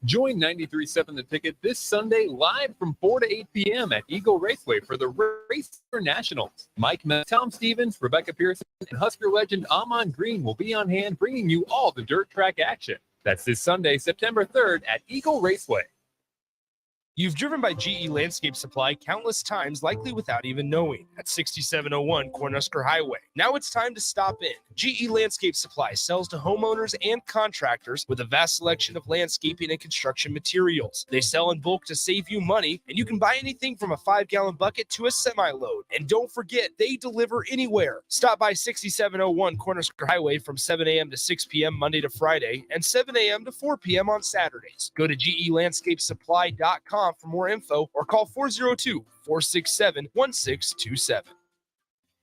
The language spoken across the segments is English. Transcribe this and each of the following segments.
Join 93.7 The Ticket this Sunday live from 4 to 8 p.m. at Eagle Raceway for the Racer Nationals. Mike, Tom Stevens, Rebecca Pearson, and Husker legend Amon Green will be on hand bringing you all the dirt track action. That's this Sunday, September 3rd at Eagle Raceway. You've driven by GE Landscape Supply countless times, likely without even knowing, at 6701 Cornhusker Highway. Now it's time to stop in. GE Landscape Supply sells to homeowners and contractors with a vast selection of landscaping and construction materials. They sell in bulk to save you money, and you can buy anything from a 5-gallon bucket to a semi-load. And don't forget, they deliver anywhere. Stop by 6701 Cornhusker Highway from 7 a.m. to 6 p.m. Monday to Friday and 7 a.m. to 4 p.m. on Saturdays. Go to GELandscapesupply.com for more info or call 402-467-1627.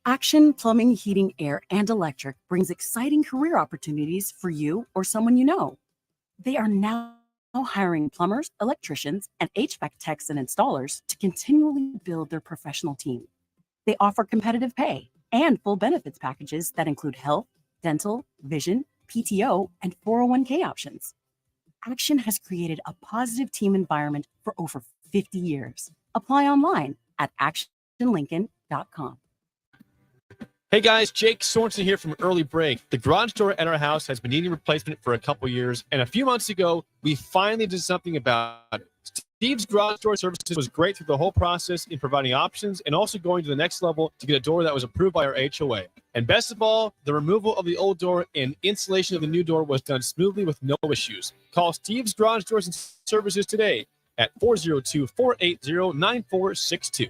Action Plumbing, Heating, Air, and Electric brings exciting career opportunities for you or someone you know. They are now hiring plumbers, electricians, and HVAC techs and installers to continually build their professional team. They offer competitive pay and full benefits packages that include health, dental, vision, PTO, and 401k options. Action has created a positive team environment for over 50 years. Apply online at actionlincoln.com. Hey guys, Jake Sorensen here from Early Break. The garage door at our house has been needing replacement for a couple years, and a few months ago, we finally did something about it. Steve's Garage Door Services was great through the whole process in providing options and also going to the next level to get a door that was approved by our HOA. And best of all, the removal of the old door and installation of the new door was done smoothly with no issues. Call Steve's Garage Doors and Services today at 402-480-9462.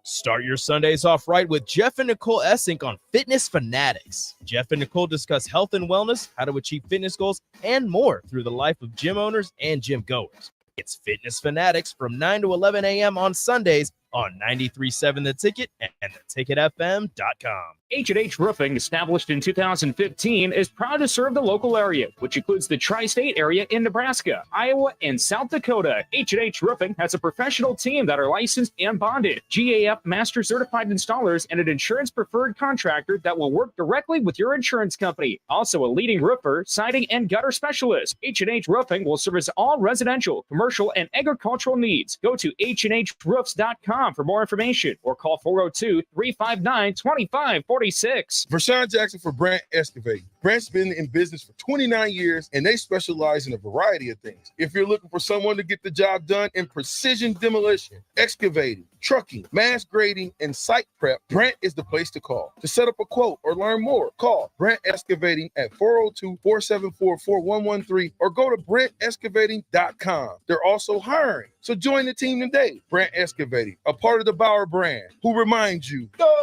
Start your Sundays off right with Jeff and Nicole Essink on Fitness Fanatics. Jeff and Nicole discuss health and wellness, how to achieve fitness goals, and more through the life of gym owners and gym goers. It's Fitness Fanatics from 9 to 11 a.m. on Sundays on 93.7 The Ticket and theticketfm.com. H&H Roofing, established in 2015, is proud to serve the local area, which includes the tri-state area in Nebraska, Iowa, and South Dakota. H&H Roofing has a professional team that are licensed and bonded, GAF Master Certified Installers, and an insurance-preferred contractor that will work directly with your insurance company. Also a leading roofer, siding, and gutter specialist. H&H Roofing will service all residential, commercial, and agricultural needs. Go to HandHroofs.com for more information or call 402-359-2546. Vershawn Jackson for Brandt Excavating. Brandt's been in business for 29 years, and they specialize in a variety of things. If you're looking for someone to get the job done in precision demolition, excavating, trucking, mass grading, and site prep, Brandt is the place to call. To set up a quote or learn more, call Brandt Excavating at 402-474-4113 or go to BrandtExcavating.com. They're also hiring, so join the team today. Brandt Excavating, a part of the Bauer brand, who reminds you, go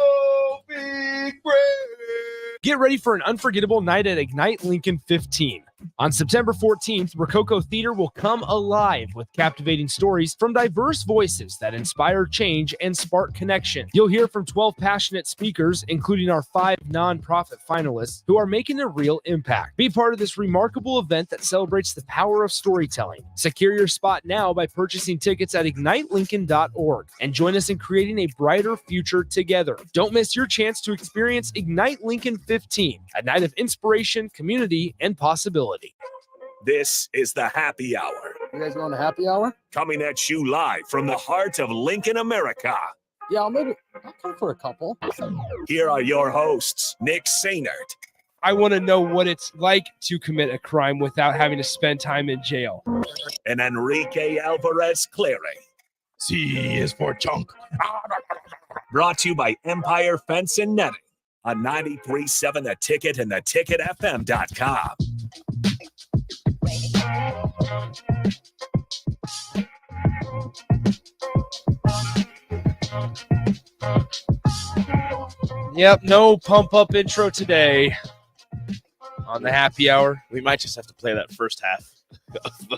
Big Brand! Get ready for an unforgettable night at Ignite Lincoln 15. On September 14th, Rococo Theater will come alive with captivating stories from diverse voices that inspire change and spark connection. You'll hear from 12 passionate speakers, including our 5 nonprofit finalists, who are making a real impact. Be part of this remarkable event that celebrates the power of storytelling. Secure your spot now by purchasing tickets at ignitelincoln.org and join us in creating a brighter future together. Don't miss your chance to experience Ignite Lincoln 15, a night of inspiration, community, and possibility. This is the Happy Hour. You guys going to happy hour? Coming at you live from the heart of Lincoln, America. Yeah, I'll come for a couple. Here are your hosts, Nick Sainert. I want to know what it's like to commit a crime without having to spend time in jail. And Enrique Alvarez Clary. C is for chunk. Brought to you by Empire Fence and Netting on 93.7 The Ticket and theticketfm.com. Yep, no pump up intro today on the happy hour. We might just have to play that first half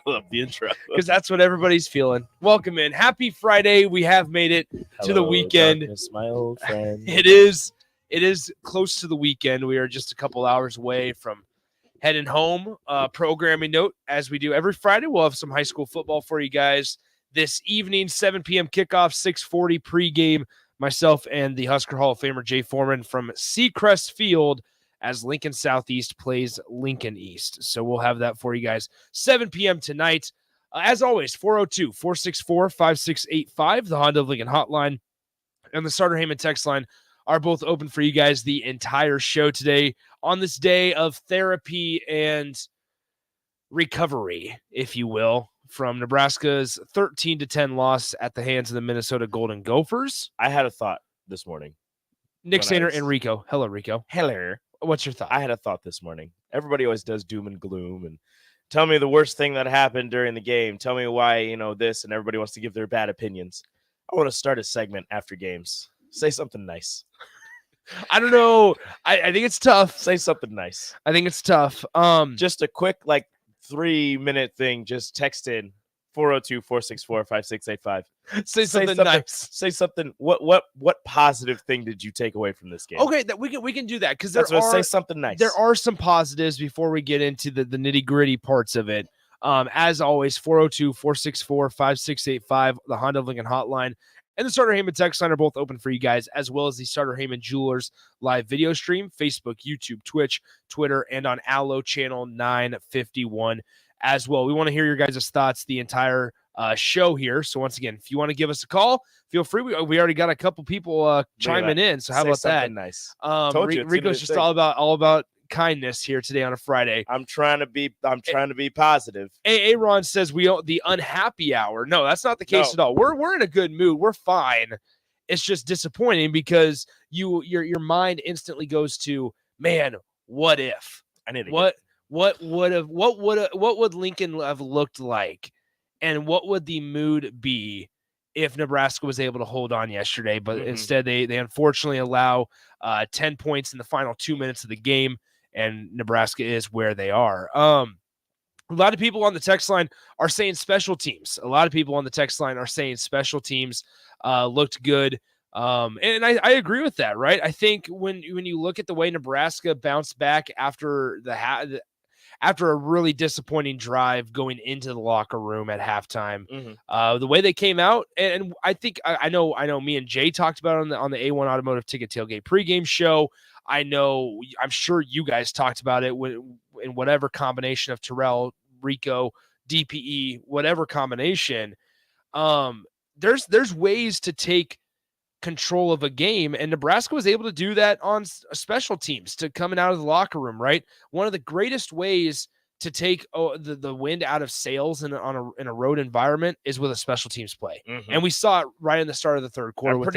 of the intro because that's what everybody's feeling. Welcome in. Happy Friday. We have made it to the weekend. Darkness, my old friend. It is close to the weekend. We are just a couple hours away from heading home. Programming note, as we do every Friday, we'll have some high school football for you guys this evening, 7 p.m. kickoff, 6:40 pregame. Myself and the Husker Hall of Famer Jay Foreman from Seacrest Field as Lincoln Southeast plays Lincoln East. So we'll have that for you guys 7 p.m. tonight. As always, 402-464-5685, the Honda of Lincoln hotline, and the Starter Heyman text line are both open for you guys the entire show today on this day of therapy and recovery, if you will, from Nebraska's 13-10 loss at the hands of the Minnesota Golden Gophers. I had a thought this morning. Nick Sainer and Rico. Hello, Rico. Hello. What's your thought? I had a thought this morning. Everybody always does doom and gloom and tell me the worst thing that happened during the game. Tell me why, this, and everybody wants to give their bad opinions. I want to start a segment after games. Say something nice. I don't know. I think it's tough. Say something nice. I think it's tough. Just a quick, 3-minute thing. Just text in 402-464-5685. Say something nice. Say something. What positive thing did you take away from this game? Okay, that we can do that because say something nice. There are some positives before we get into the nitty-gritty parts of it. As always, 402-464-5685, the Honda of Lincoln hotline, and the Starter Heyman text line are both open for you guys, as well as the Starter Heyman Jewelers live video stream, Facebook, YouTube, Twitch, Twitter, and on Allo channel 951 as well. We want to hear your guys' thoughts the entire show here. So once again, if you want to give us a call, feel free. We already got a couple people chiming in. So how about that? Nice. Rico's just all about kindness here today on a Friday. I'm trying to be positive. Aaron says the unhappy hour. No, that's not the case at all. We're in a good mood. We're fine. It's just disappointing because your mind instantly goes to, man, what if? What would Lincoln have looked like, and what would the mood be if Nebraska was able to hold on yesterday? But instead, they unfortunately allow 10 points in the final 2 minutes of the game, and Nebraska is where they are. A lot of people on the text line are saying special teams. Looked good. And I agree with that, right? I think when you look at the way Nebraska bounced back after after a really disappointing drive going into the locker room at halftime, the way they came out, and I think I know me and Jay talked about it on the A1 Automotive Ticket Tailgate pregame show. I'm sure you guys talked about it in whatever combination of Terrell, Rico, DPE, whatever combination. There's ways to take control of a game, and Nebraska was able to do that on special teams to coming out of the locker room, right? One of the greatest ways to take the wind out of sails in a road environment is with a special teams play. And we saw it right in the start of the third quarter with a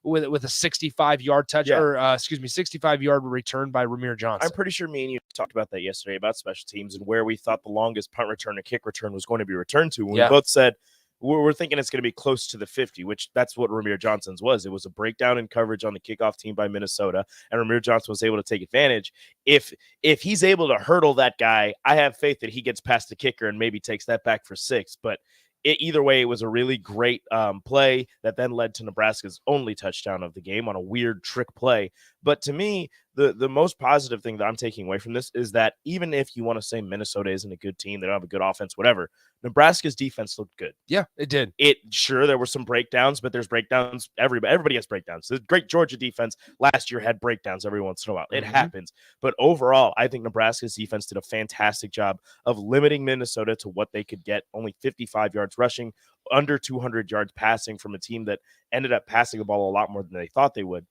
65-yard touch, 65-yard return by Ramir Johnson. I'm pretty sure me and you talked about that yesterday about special teams and where we thought the longest punt return or kick return was going to be returned to. We both said we're thinking it's going to be close to the 50, which that's what Ramir Johnson's was. It was a breakdown in coverage on the kickoff team by Minnesota, and Ramir Johnson was able to take advantage. If he's able to hurdle that guy, I have faith that he gets past the kicker and maybe takes that back for 6. But either way, it was a really great play that then led to Nebraska's only touchdown of the game on a weird trick play. But to me, the most positive thing that I'm taking away from this is that even if you want to say Minnesota isn't a good team, they don't have a good offense, whatever, Nebraska's defense looked good. Yeah, it did. Sure, there were some breakdowns, but there's breakdowns. Everybody has breakdowns. The great Georgia defense last year had breakdowns every once in a while. It happens. But overall, I think Nebraska's defense did a fantastic job of limiting Minnesota to what they could get, only 55 yards rushing, under 200 yards passing from a team that ended up passing the ball a lot more than they thought they would.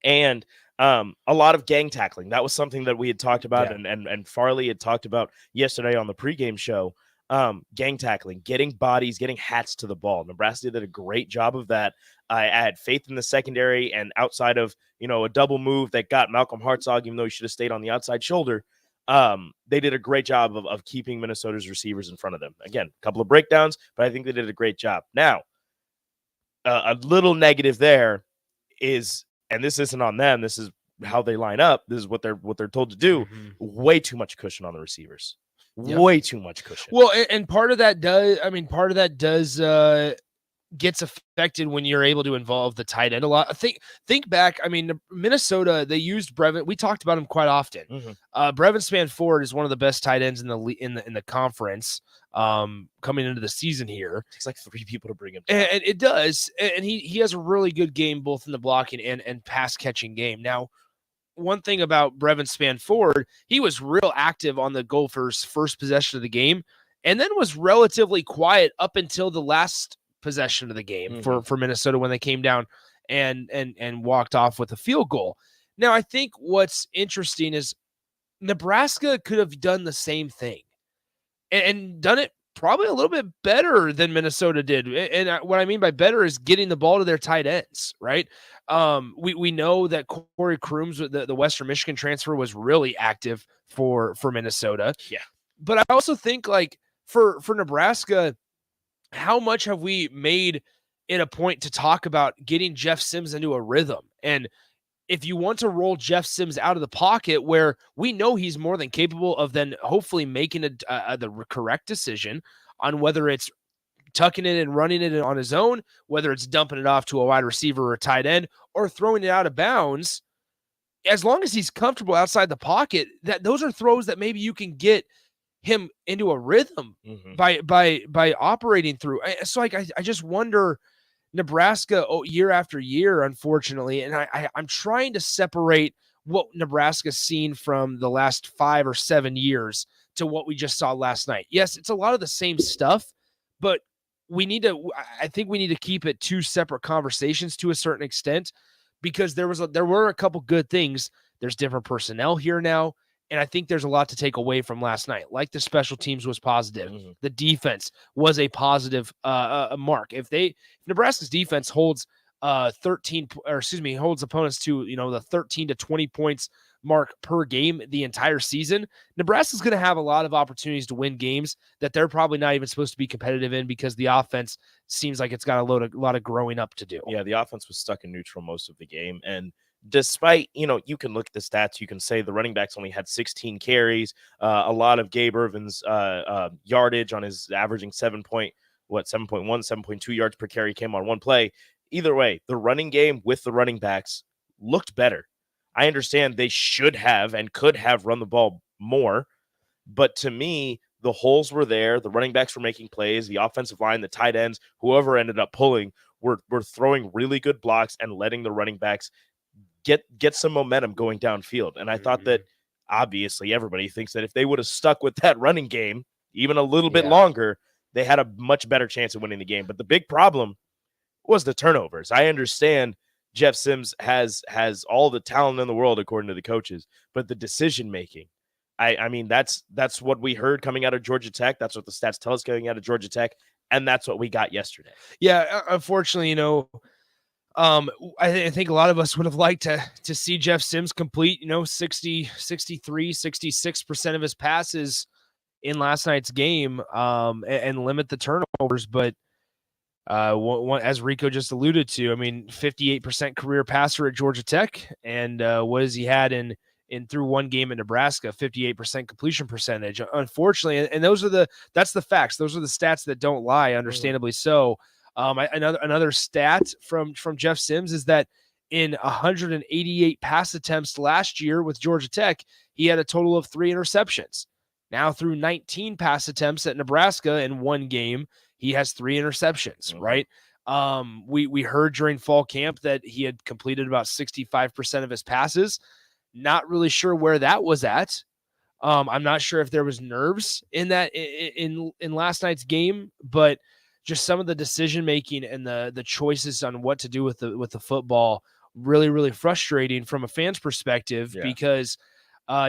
And a lot of gang tackling. That was something that we had talked about, and Farley had talked about yesterday on the pregame show. Gang tackling, getting bodies, getting hats to the ball. Nebraska did a great job of that. I had faith in the secondary, and outside of a double move that got Malcolm Hartzog, even though he should have stayed on the outside shoulder, they did a great job of keeping Minnesota's receivers in front of them. Again, a couple of breakdowns, but I think they did a great job. Now, a little negative there is, and this isn't on them, this is how they line up, this is what they're told to do, way too much cushion on the receivers. Way too much cushion. Well, and part of that does gets affected when you're able to involve the tight end a lot. Think back. I mean, Minnesota, they used Brevin. We talked about him quite often. Brevin Spann-Ford is one of the best tight ends in the conference coming into the season here. It takes like 3 people to bring him down. And it does. And he has a really good game both in the blocking and pass catching game. Now, one thing about Brevin Spanford, he was real active on the Gophers' first possession of the game, and then was relatively quiet up until the last possession of the game for Minnesota when they came down and walked off with a field goal. Now, I think what's interesting is Nebraska could have done the same thing and done it probably a little bit better than Minnesota did. And what I mean by better is getting the ball to their tight ends, right? We know that Corey Crooms, the Western Michigan transfer, was really active for Minnesota. Yeah. But I also think, like, for Nebraska, how much have we made it a point to talk about getting Jeff Sims into a rhythm? And if you want to roll Jeff Sims out of the pocket, where we know he's more than capable of then hopefully making the correct decision on whether it's tucking it and running it on his own, whether it's dumping it off to a wide receiver or a tight end, or throwing it out of bounds, as long as he's comfortable outside the pocket, those are throws that maybe you can get him into a rhythm by operating through. So I just wonder, Nebraska year after year, unfortunately, and I'm trying to separate what Nebraska's seen from the last 5 or 7 years to what we just saw last night. Yes, it's a lot of the same stuff, but I think we need to keep it 2 separate conversations to a certain extent, because there were a couple good things. There's different personnel here now, and I think there's a lot to take away from last night. Like the special teams was positive. The defense was a positive mark. If Nebraska's defense holds holds opponents to, the 13 to 20 points mark per game the entire season, Nebraska's going to have a lot of opportunities to win games that they're probably not even supposed to be competitive in, because the offense seems like it's got a lot of growing up to do. Yeah, the offense was stuck in neutral most of the game, and despite, you can look at the stats, you can say the running backs only had 16 carries, a lot of Gabe Irvin's yardage on his averaging 7.2 yards per carry came on one play. Either way, the running game with the running backs looked better. I understand they should have and could have run the ball more, but to me, the holes were there. The running backs were making plays. The offensive line, the tight ends, whoever ended up pulling, were throwing really good blocks and letting the running backs get some momentum going downfield. And I thought that obviously everybody thinks that if they would have stuck with that running game even a little bit longer, they had a much better chance of winning the game. But the big problem was the turnovers. I understand Jeff Sims has all the talent in the world, according to the coaches, but the decision making, I mean, that's what we heard coming out of Georgia Tech. That's what the stats tell us coming out of Georgia Tech, and that's what we got yesterday. Yeah, unfortunately, I think a lot of us would have liked to see Jeff Sims complete, 63, 66% of his passes in last night's game, and limit the turnovers. But as Rico just alluded to, I mean, 58% career passer at Georgia Tech, and what has he had in through one game in Nebraska? 58% completion percentage. Unfortunately, and that's the facts. Those are the stats that don't lie, understandably so. Another stat from Jeff Sims is that in 188 pass attempts last year with Georgia Tech, he had a total of 3 interceptions. Now, through 19 pass attempts at Nebraska in one game, he has 3 interceptions, right? We heard during fall camp that he had completed about 65% of his passes. Not really sure where that was at. I'm not sure if there was nerves in that in last night's game, but just some of the decision making and the choices on what to do with the football really, really frustrating from a fan's perspective, because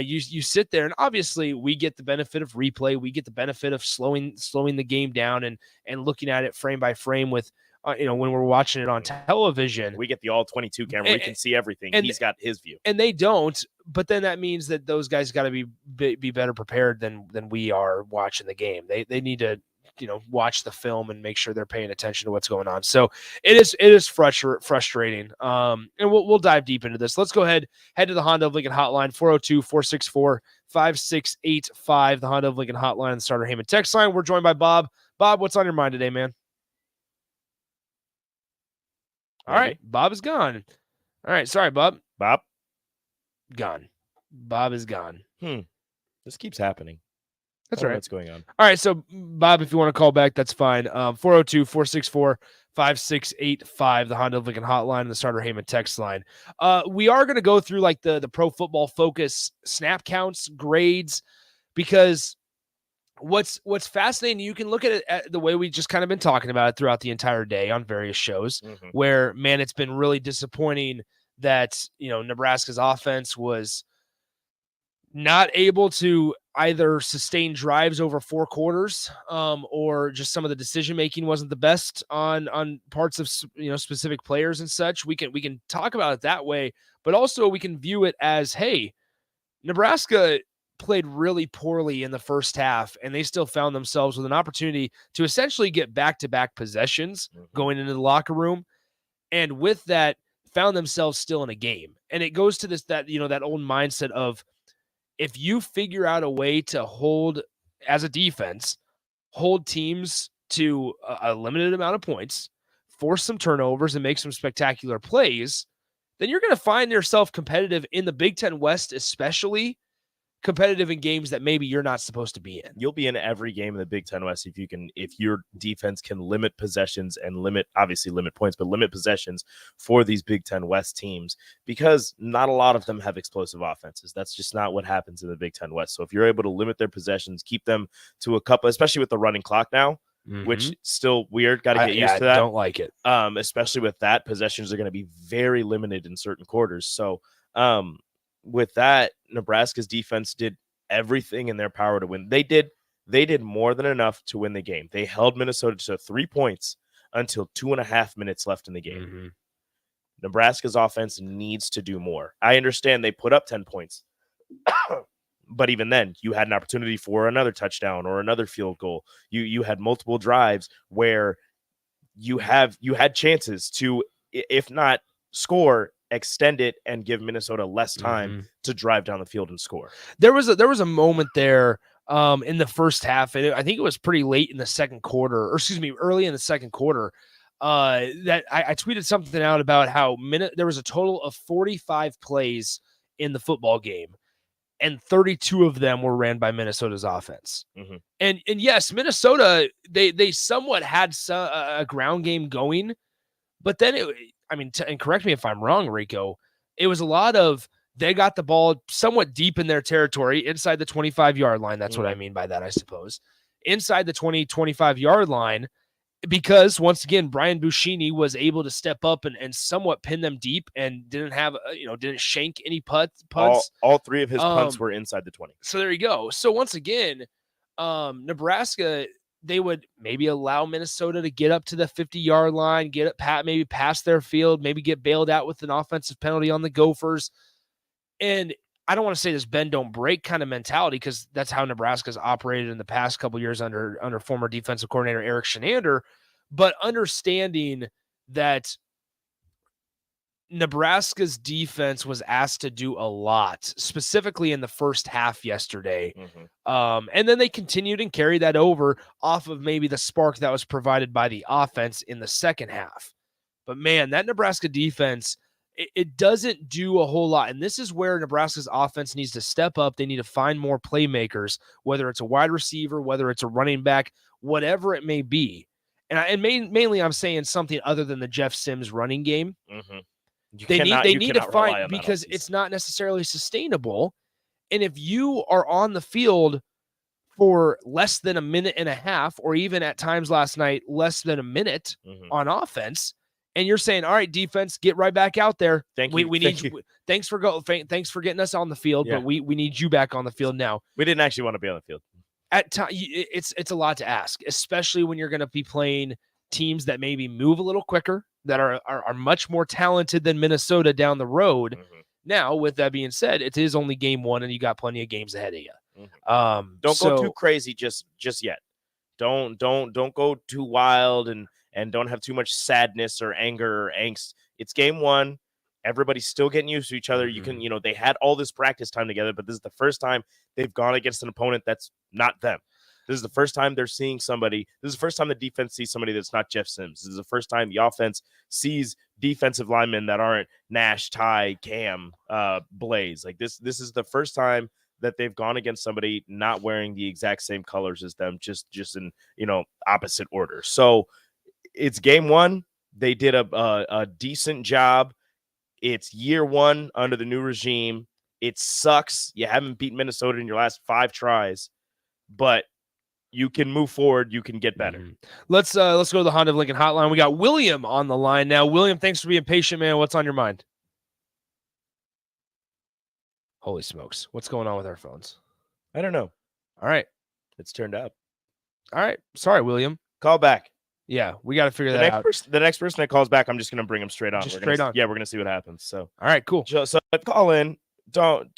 you sit there, and obviously we get the benefit of replay, we get the benefit of slowing the game down and looking at it frame by frame with when we're watching it on television. We get the all 22 camera, we can see everything. He's got his view, and they don't. But then that means that those guys got to be better prepared than we are watching the game. They need to watch the film and make sure they're paying attention to what's going on. So it is frustrating. And we'll dive deep into this. Let's go head to the Honda of Lincoln hotline, 402-464-5685, the Honda of Lincoln hotline, the Starter Heyman text line. We're joined by Bob. Bob, what's on your mind today, man? All right. Bob is gone. All right. Sorry, Bob. Gone. Bob is gone. This keeps happening. That's I don't know right. what's going on. All right, so Bob, if you want to call back, that's fine. 402-464-5685, the Honda of Lincoln hotline, and the Starter Heyman text line. We are going to go through like the Pro Football Focus snap counts, grades, because what's fascinating, you can look at it at the way we just kind of been talking about it throughout the entire day on various shows, where, man, it's been really disappointing that, Nebraska's offense was not able to either sustain drives over 4 quarters, or just some of the decision making wasn't the best on parts of specific players and such. We can talk about it that way, but also we can view it as, hey, Nebraska played really poorly in the first half, and they still found themselves with an opportunity to essentially get back-to-back possessions going into the locker room, and with that, found themselves still in a game. And it goes to that old mindset of, if you figure out a way to hold, as a defense, hold teams to a limited amount of points, force some turnovers, and make some spectacular plays, then you're going to find yourself competitive in the Big Ten West, especially competitive in games that maybe you're not supposed to be in. You'll be in every game in the Big Ten West if your defense can limit possessions and limit points, but limit possessions for these Big Ten West teams, because not a lot of them have explosive offenses. That's just not what happens in the Big Ten West. So if you're able to limit their possessions, keep them to a couple, especially with the running clock now, which still weird. Got to get used to that. I don't like it. Especially with that, possessions are going to be very limited in certain quarters. So, with that, Nebraska's defense did everything in their power to win. They did more than enough to win the game. They held Minnesota to 3 points until 2.5 minutes left in the game. Nebraska's offense needs to do more. I understand they put up 10 points, but even then, you had an opportunity for another touchdown or another field goal. You had multiple drives where you had chances to, if not score, extend it and give Minnesota less time to drive down the field and score. There was a moment there in the first half, and I think it was pretty late in the second quarter, or excuse me, early in the second quarter, that I tweeted something out about how there was a total of 45 plays in the football game, and 32 of them were ran by Minnesota's offense. And yes, Minnesota, they somewhat had a ground game going, but then and correct me if I'm wrong, Rico, it was a lot of, they got the ball somewhat deep in their territory inside the 25-yard line. That's what I mean by that, I suppose. Inside the 20-25-yard line, because once again, Brian Buschini was able to step up and somewhat pin them deep and didn't have, didn't shank any punts. All 3 of his punts were inside the 20. So there you go. So once again, Nebraska, they would maybe allow Minnesota to get up to the 50-yard line, get it maybe past their field, maybe get bailed out with an offensive penalty on the Gophers. And I don't want to say this bend don't break kind of mentality, because that's how Nebraska's operated in the past couple of years under former defensive coordinator Eric Shenander, but understanding that Nebraska's defense was asked to do a lot, specifically in the first half yesterday. And then they continued and carried that over off of maybe the spark that was provided by the offense in the second half. But man, that Nebraska defense, it doesn't do a whole lot. And this is where Nebraska's offense needs to step up. They need to find more playmakers, whether it's a wide receiver, whether it's a running back, whatever it may be. And mainly I'm saying something other than the Jeff Sims running game. They need to find, because it's not necessarily sustainable. And if you are on the field for less than a minute and a half, or even at times last night, less than a minute on offense, and you're saying, all right, defense, get right back out there. We need you. Thanks for getting us on the field, but we need you back on the field now. We didn't actually want to be on the field. At times, it's a lot to ask, especially when you're going to be playing teams that maybe move a little quicker, that are much more talented than Minnesota down the road. Now, with that being said, it is only game 1, and you got plenty of games ahead of you. Don't go too crazy just yet. Don't go too wild and don't have too much sadness or anger or angst. It's game 1. Everybody's still getting used to each other. You can, they had all this practice time together, but this is the first time they've gone against an opponent that's not them. This is the first time they're seeing somebody. This is the first time the defense sees somebody that's not Jeff Sims. This is the first time the offense sees defensive linemen that aren't Nash, Ty, Cam, Blaze. Like this is the first time that they've gone against somebody not wearing the exact same colors as them, just in, opposite order. So it's game one. They did a decent job. It's year one under the new regime. It sucks. You haven't beat Minnesota in your last 5 tries, but you can move forward. You can get better. Mm-hmm. Let's go to the Honda of Lincoln hotline. We got William on the line now. William, thanks for being patient, man. What's on your mind? Holy smokes. What's going on with our phones? I don't know. All right. It's turned up. All right. Sorry, William. Call back. Yeah, we got to figure that out. The next person that calls back, I'm just going to bring him straight on. On. Yeah, we're going to see what happens. So, all right, cool. So call in. Don't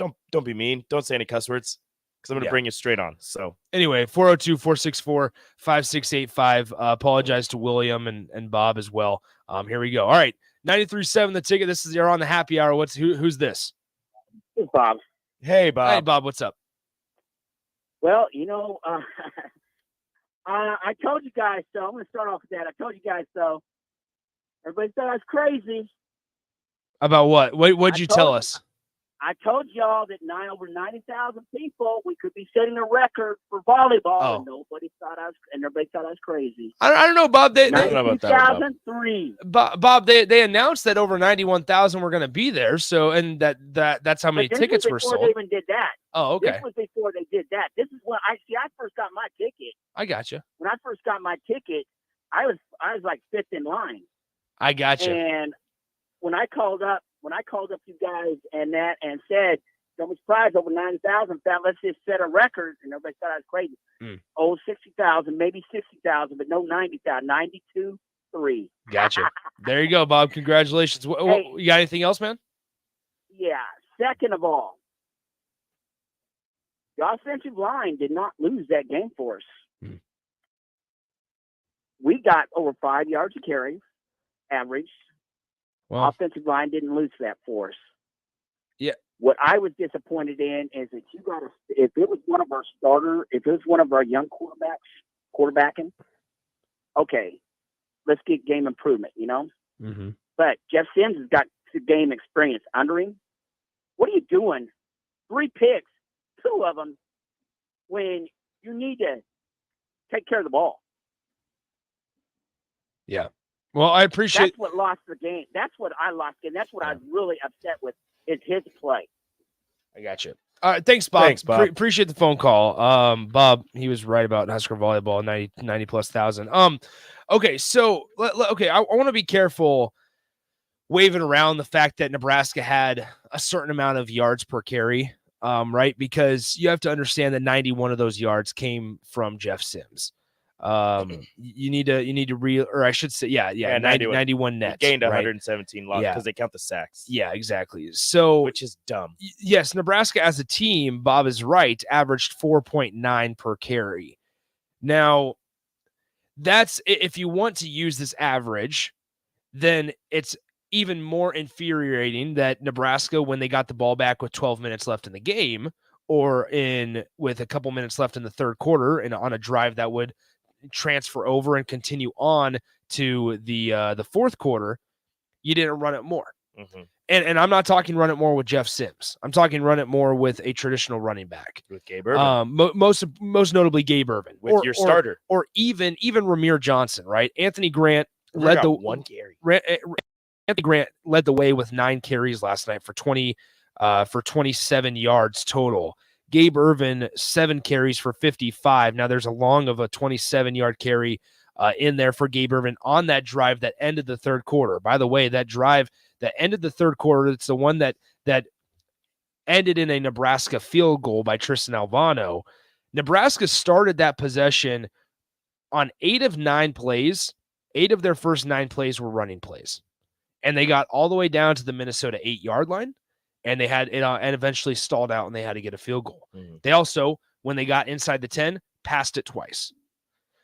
be mean. Don't say any cuss words, because I'm going to bring you straight on. So anyway, 402-464-5685. Apologize to William and Bob as well. Here we go. All right, 93.7 The Ticket. This is you're on the happy hour. Who's this? It's Bob. Hey, Bob. Hey, Bob. What's up? Well, I told you guys so. I'm going to start off with that. I told you guys so. Everybody thought I was crazy. About what? What'd you tell us? I told y'all that over 90,000 people, we could be setting a record for volleyball, and everybody thought I was crazy. I don't know, Bob. They 2003. Bob, they announced that over 91,000 were going to be there. So, and that's how many tickets were sold. Before they even did that. Oh, okay. This was before they did that. This is when I first got my ticket. I got you. When I first got my ticket, I was like 5th in line. I got you. And when I called up you guys and said, don't be surprised, over 90,000, let's just set a record, and everybody thought I was crazy. 60,000, maybe 60,000, but no 90,000, 92.3. Gotcha. There you go, Bob. Congratulations. Hey, you got anything else, man? Yeah. Second of all, the offensive line did not lose that game for us. We got over 5 yards of carry, average. Wow. Offensive line didn't lose that for us. Yeah. What I was disappointed in is that if it was one of our young quarterbacking, okay, let's get game improvement, Mm-hmm. But Jeff Sims has got game experience under him. What are you doing? 3 picks, 2 of them, when you need to take care of the ball. Yeah. Well, I appreciate. That's what lost the game. That's what I lost the game. That's what I was really upset with. Is his play. I got you. All right, thanks, Bob. Thanks, Bob. Appreciate the phone call. Bob, he was right about Husker volleyball, 90 plus thousand. Okay, so I want to be careful waving around the fact that Nebraska had a certain amount of yards per carry, right? Because you have to understand that 91 of those yards came from Jeff Sims. You need to or I should say, 91 net. Gained 117 lots because they count the sacks. Yeah, exactly. So, which is dumb. Yes, Nebraska as a team, Bob is right, averaged 4.9 per carry. Now, that's if you want to use this average, then it's even more infuriating that Nebraska, when they got the ball back with 12 minutes left in the game, or with a couple minutes left in the third quarter, and on a drive that would transfer over and continue on to the fourth quarter, you didn't run it more. Mm-hmm. And I'm not talking run it more with Jeff Sims. I'm talking run it more with a traditional running back. With Gabe Irvin. Most notably Gabe Irvin. With your starter. Or even Ramir Johnson, right? Anthony Grant led one carry. Anthony Grant led the way with 9 carries last night for 27 yards total. Gabe Irvin, 7 carries for 55. Now there's a long of a 27-yard carry in there for Gabe Irvin on that drive that ended the third quarter. By the way, that drive that ended the third quarter, it's the one that ended in a Nebraska field goal by Tristan Alvano. Nebraska started that possession on 8 of 9 plays. 8 of their first 9 plays were running plays. And they got all the way down to the Minnesota 8-yard line. And they had it and eventually stalled out, and they had to get a field goal. Mm-hmm. They also, when they got inside the 10, passed it twice.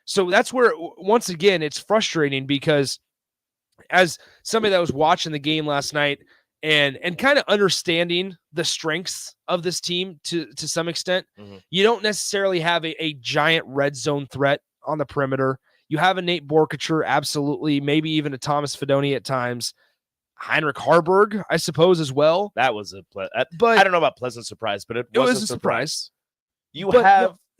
So that's where, once again, it's frustrating because as somebody that was watching the game last night and kind of understanding the strengths of this team to some extent, you don't necessarily have a giant red zone threat on the perimeter. You have a Nate Borkacher, absolutely, maybe even a Thomas Fidone at times. Heinrich Harburg, I suppose, as well. That was but I don't know about pleasant surprise, but it was a surprise.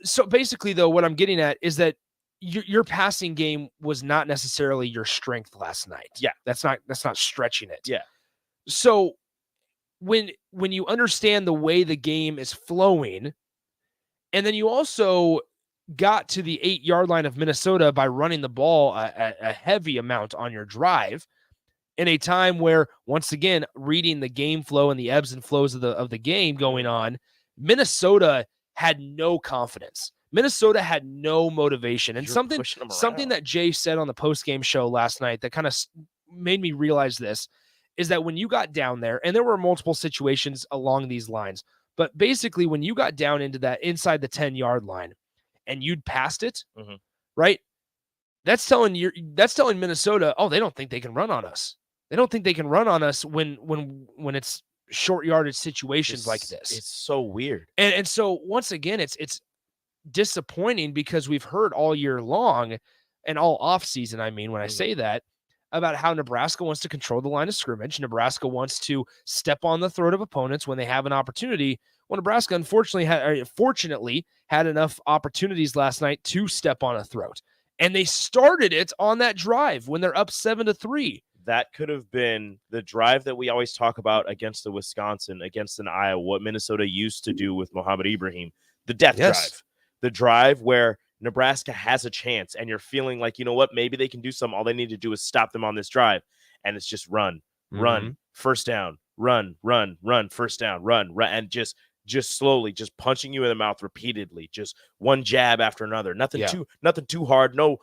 So basically, though, what I'm getting at is that your passing game was not necessarily your strength last night. Yeah, that's not stretching it. Yeah. So when you understand the way the game is flowing, and then you also got to the 8-yard line of Minnesota by running the ball a heavy amount on your drive in a time where, once again, reading the game flow and the ebbs and flows of the game going on, Minnesota had no confidence. Minnesota had no motivation. And something that Jay said on the post-game show last night that kind of made me realize this is that when you got down there, and there were multiple situations along these lines, but basically when you got down into that inside the 10-yard line and you'd passed it, right? That's telling Minnesota, oh, they don't think they can run on us. They don't think they can run on us when it's short yardage situations like this. It's so weird. And so once again, it's disappointing because we've heard all year long and all off season, I mean, when I say that, about how Nebraska wants to control the line of scrimmage. Nebraska wants to step on the throat of opponents when they have an opportunity. Well, Nebraska fortunately had enough opportunities last night to step on a throat. And they started it on that drive when they're up 7-3. That could have been the drive that we always talk about against the Wisconsin, against an Iowa, what Minnesota used to do with Mohamed Ibrahim, the death drive, the drive where Nebraska has a chance and you're feeling like, you know what, maybe they can do something. All they need to do is stop them on this drive. And it's just run, first down, run, first down, run, and just slowly, just punching you in the mouth repeatedly, just one jab after another. Nothing too hard. No,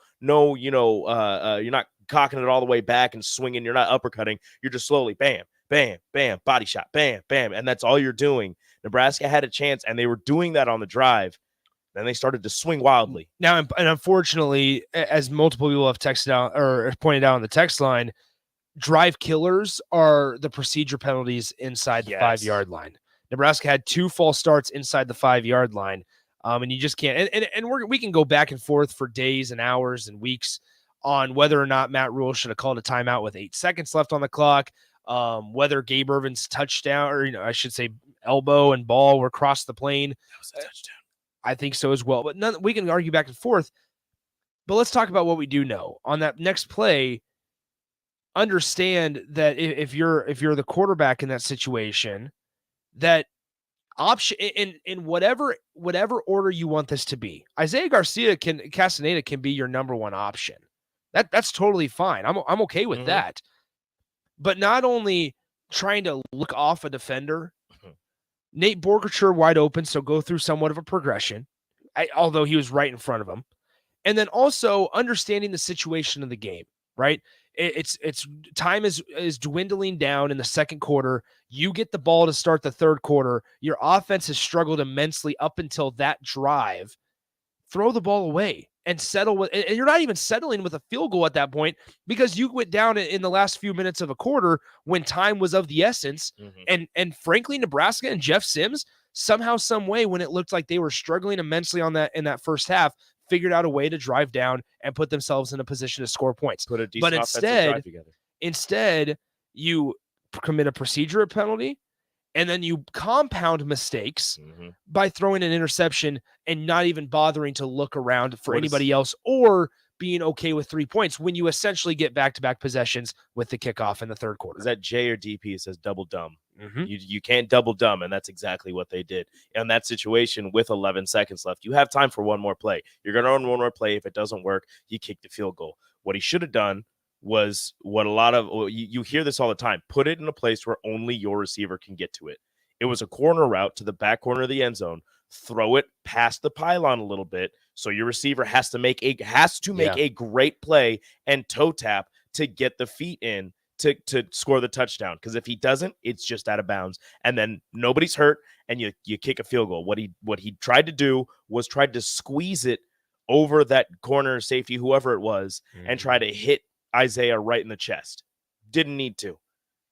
you're not cocking it all the way back and swinging. You're not uppercutting. You're just slowly, bam, bam, bam, body shot, bam, bam. And that's all you're doing. Nebraska had a chance, and they were doing that on the drive. Then they started to swing wildly. Now, and unfortunately, as multiple people have texted out or pointed out on the text line, drive killers are the procedure penalties inside the 5-yard line. Nebraska had 2 false starts inside the 5-yard line, and you just can't. And we can go back and forth for days and hours and weeks on whether or not Matt Rule should have called a timeout with 8 seconds left on the clock, whether Gabe Irvin's touchdown, or I should say elbow and ball were across the plane. That was a touchdown. I think so as well. But we can argue back and forth. But let's talk about what we do know. On that next play, understand that if you're the quarterback in that situation, that option in whatever order you want this to be, Isaiah Castaneda can be your number one option. That's totally fine. I'm okay with that. But not only trying to look off a defender, Nate Borgerture wide open, so go through somewhat of a progression, although he was right in front of him. And then also understanding the situation of the game, right? It's time is dwindling down in the second quarter. You get the ball to start the third quarter. Your offense has struggled immensely up until that drive. Throw the ball away and settle with, and you're not even settling with a field goal at that point because you went down in the last few minutes of a quarter when time was of the essence. And frankly, Nebraska and Jeff Sims somehow, some way, when it looked like they were struggling immensely in that first half, figured out a way to drive down and put themselves in a position to score points. But instead, you commit a procedure penalty, and then you compound mistakes by throwing an interception and not even bothering to look around for anybody else or being okay with 3 points when you essentially get back-to-back possessions with the kickoff in the third quarter. Is that J or DP? It says double dumb. You can't double dumb, and that's exactly what they did. In that situation with 11 seconds left, you have time for one more play. You're going to run one more play. If it doesn't work, you kick the field goal. What he should have done was what a lot of you hear this all the time. Put it in a place where only your receiver can get to it. It was a corner route to the back corner of the end zone. Throw it past the pylon a little bit, so your receiver has to make a great play and toe tap to get the feet in to score the touchdown. Because if he doesn't, it's just out of bounds, and then nobody's hurt, and you kick a field goal. What he tried to do was tried to squeeze it over that corner safety, whoever it was, and try to hit Isaiah right in the chest. Didn't need to.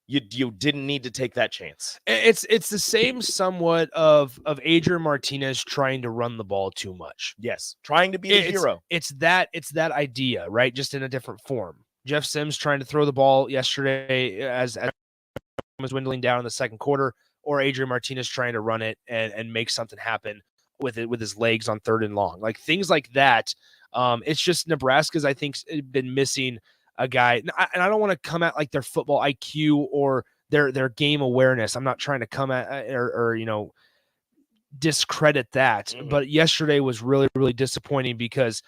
You didn't need to take that chance. It's the same somewhat of Adrian Martinez trying to run the ball too much. Yes, trying to be a hero. It's that idea, right? Just in a different form. Jeff Sims trying to throw the ball yesterday as was dwindling down in the second quarter, or Adrian Martinez trying to run it and make something happen with it with his legs on 3rd and long. Like things like that. It's just Nebraska's, I think, been missing a guy. And I don't want to come at like their football IQ or their game awareness. I'm not trying to come at or discredit that. Mm-hmm. But yesterday was really, really disappointing because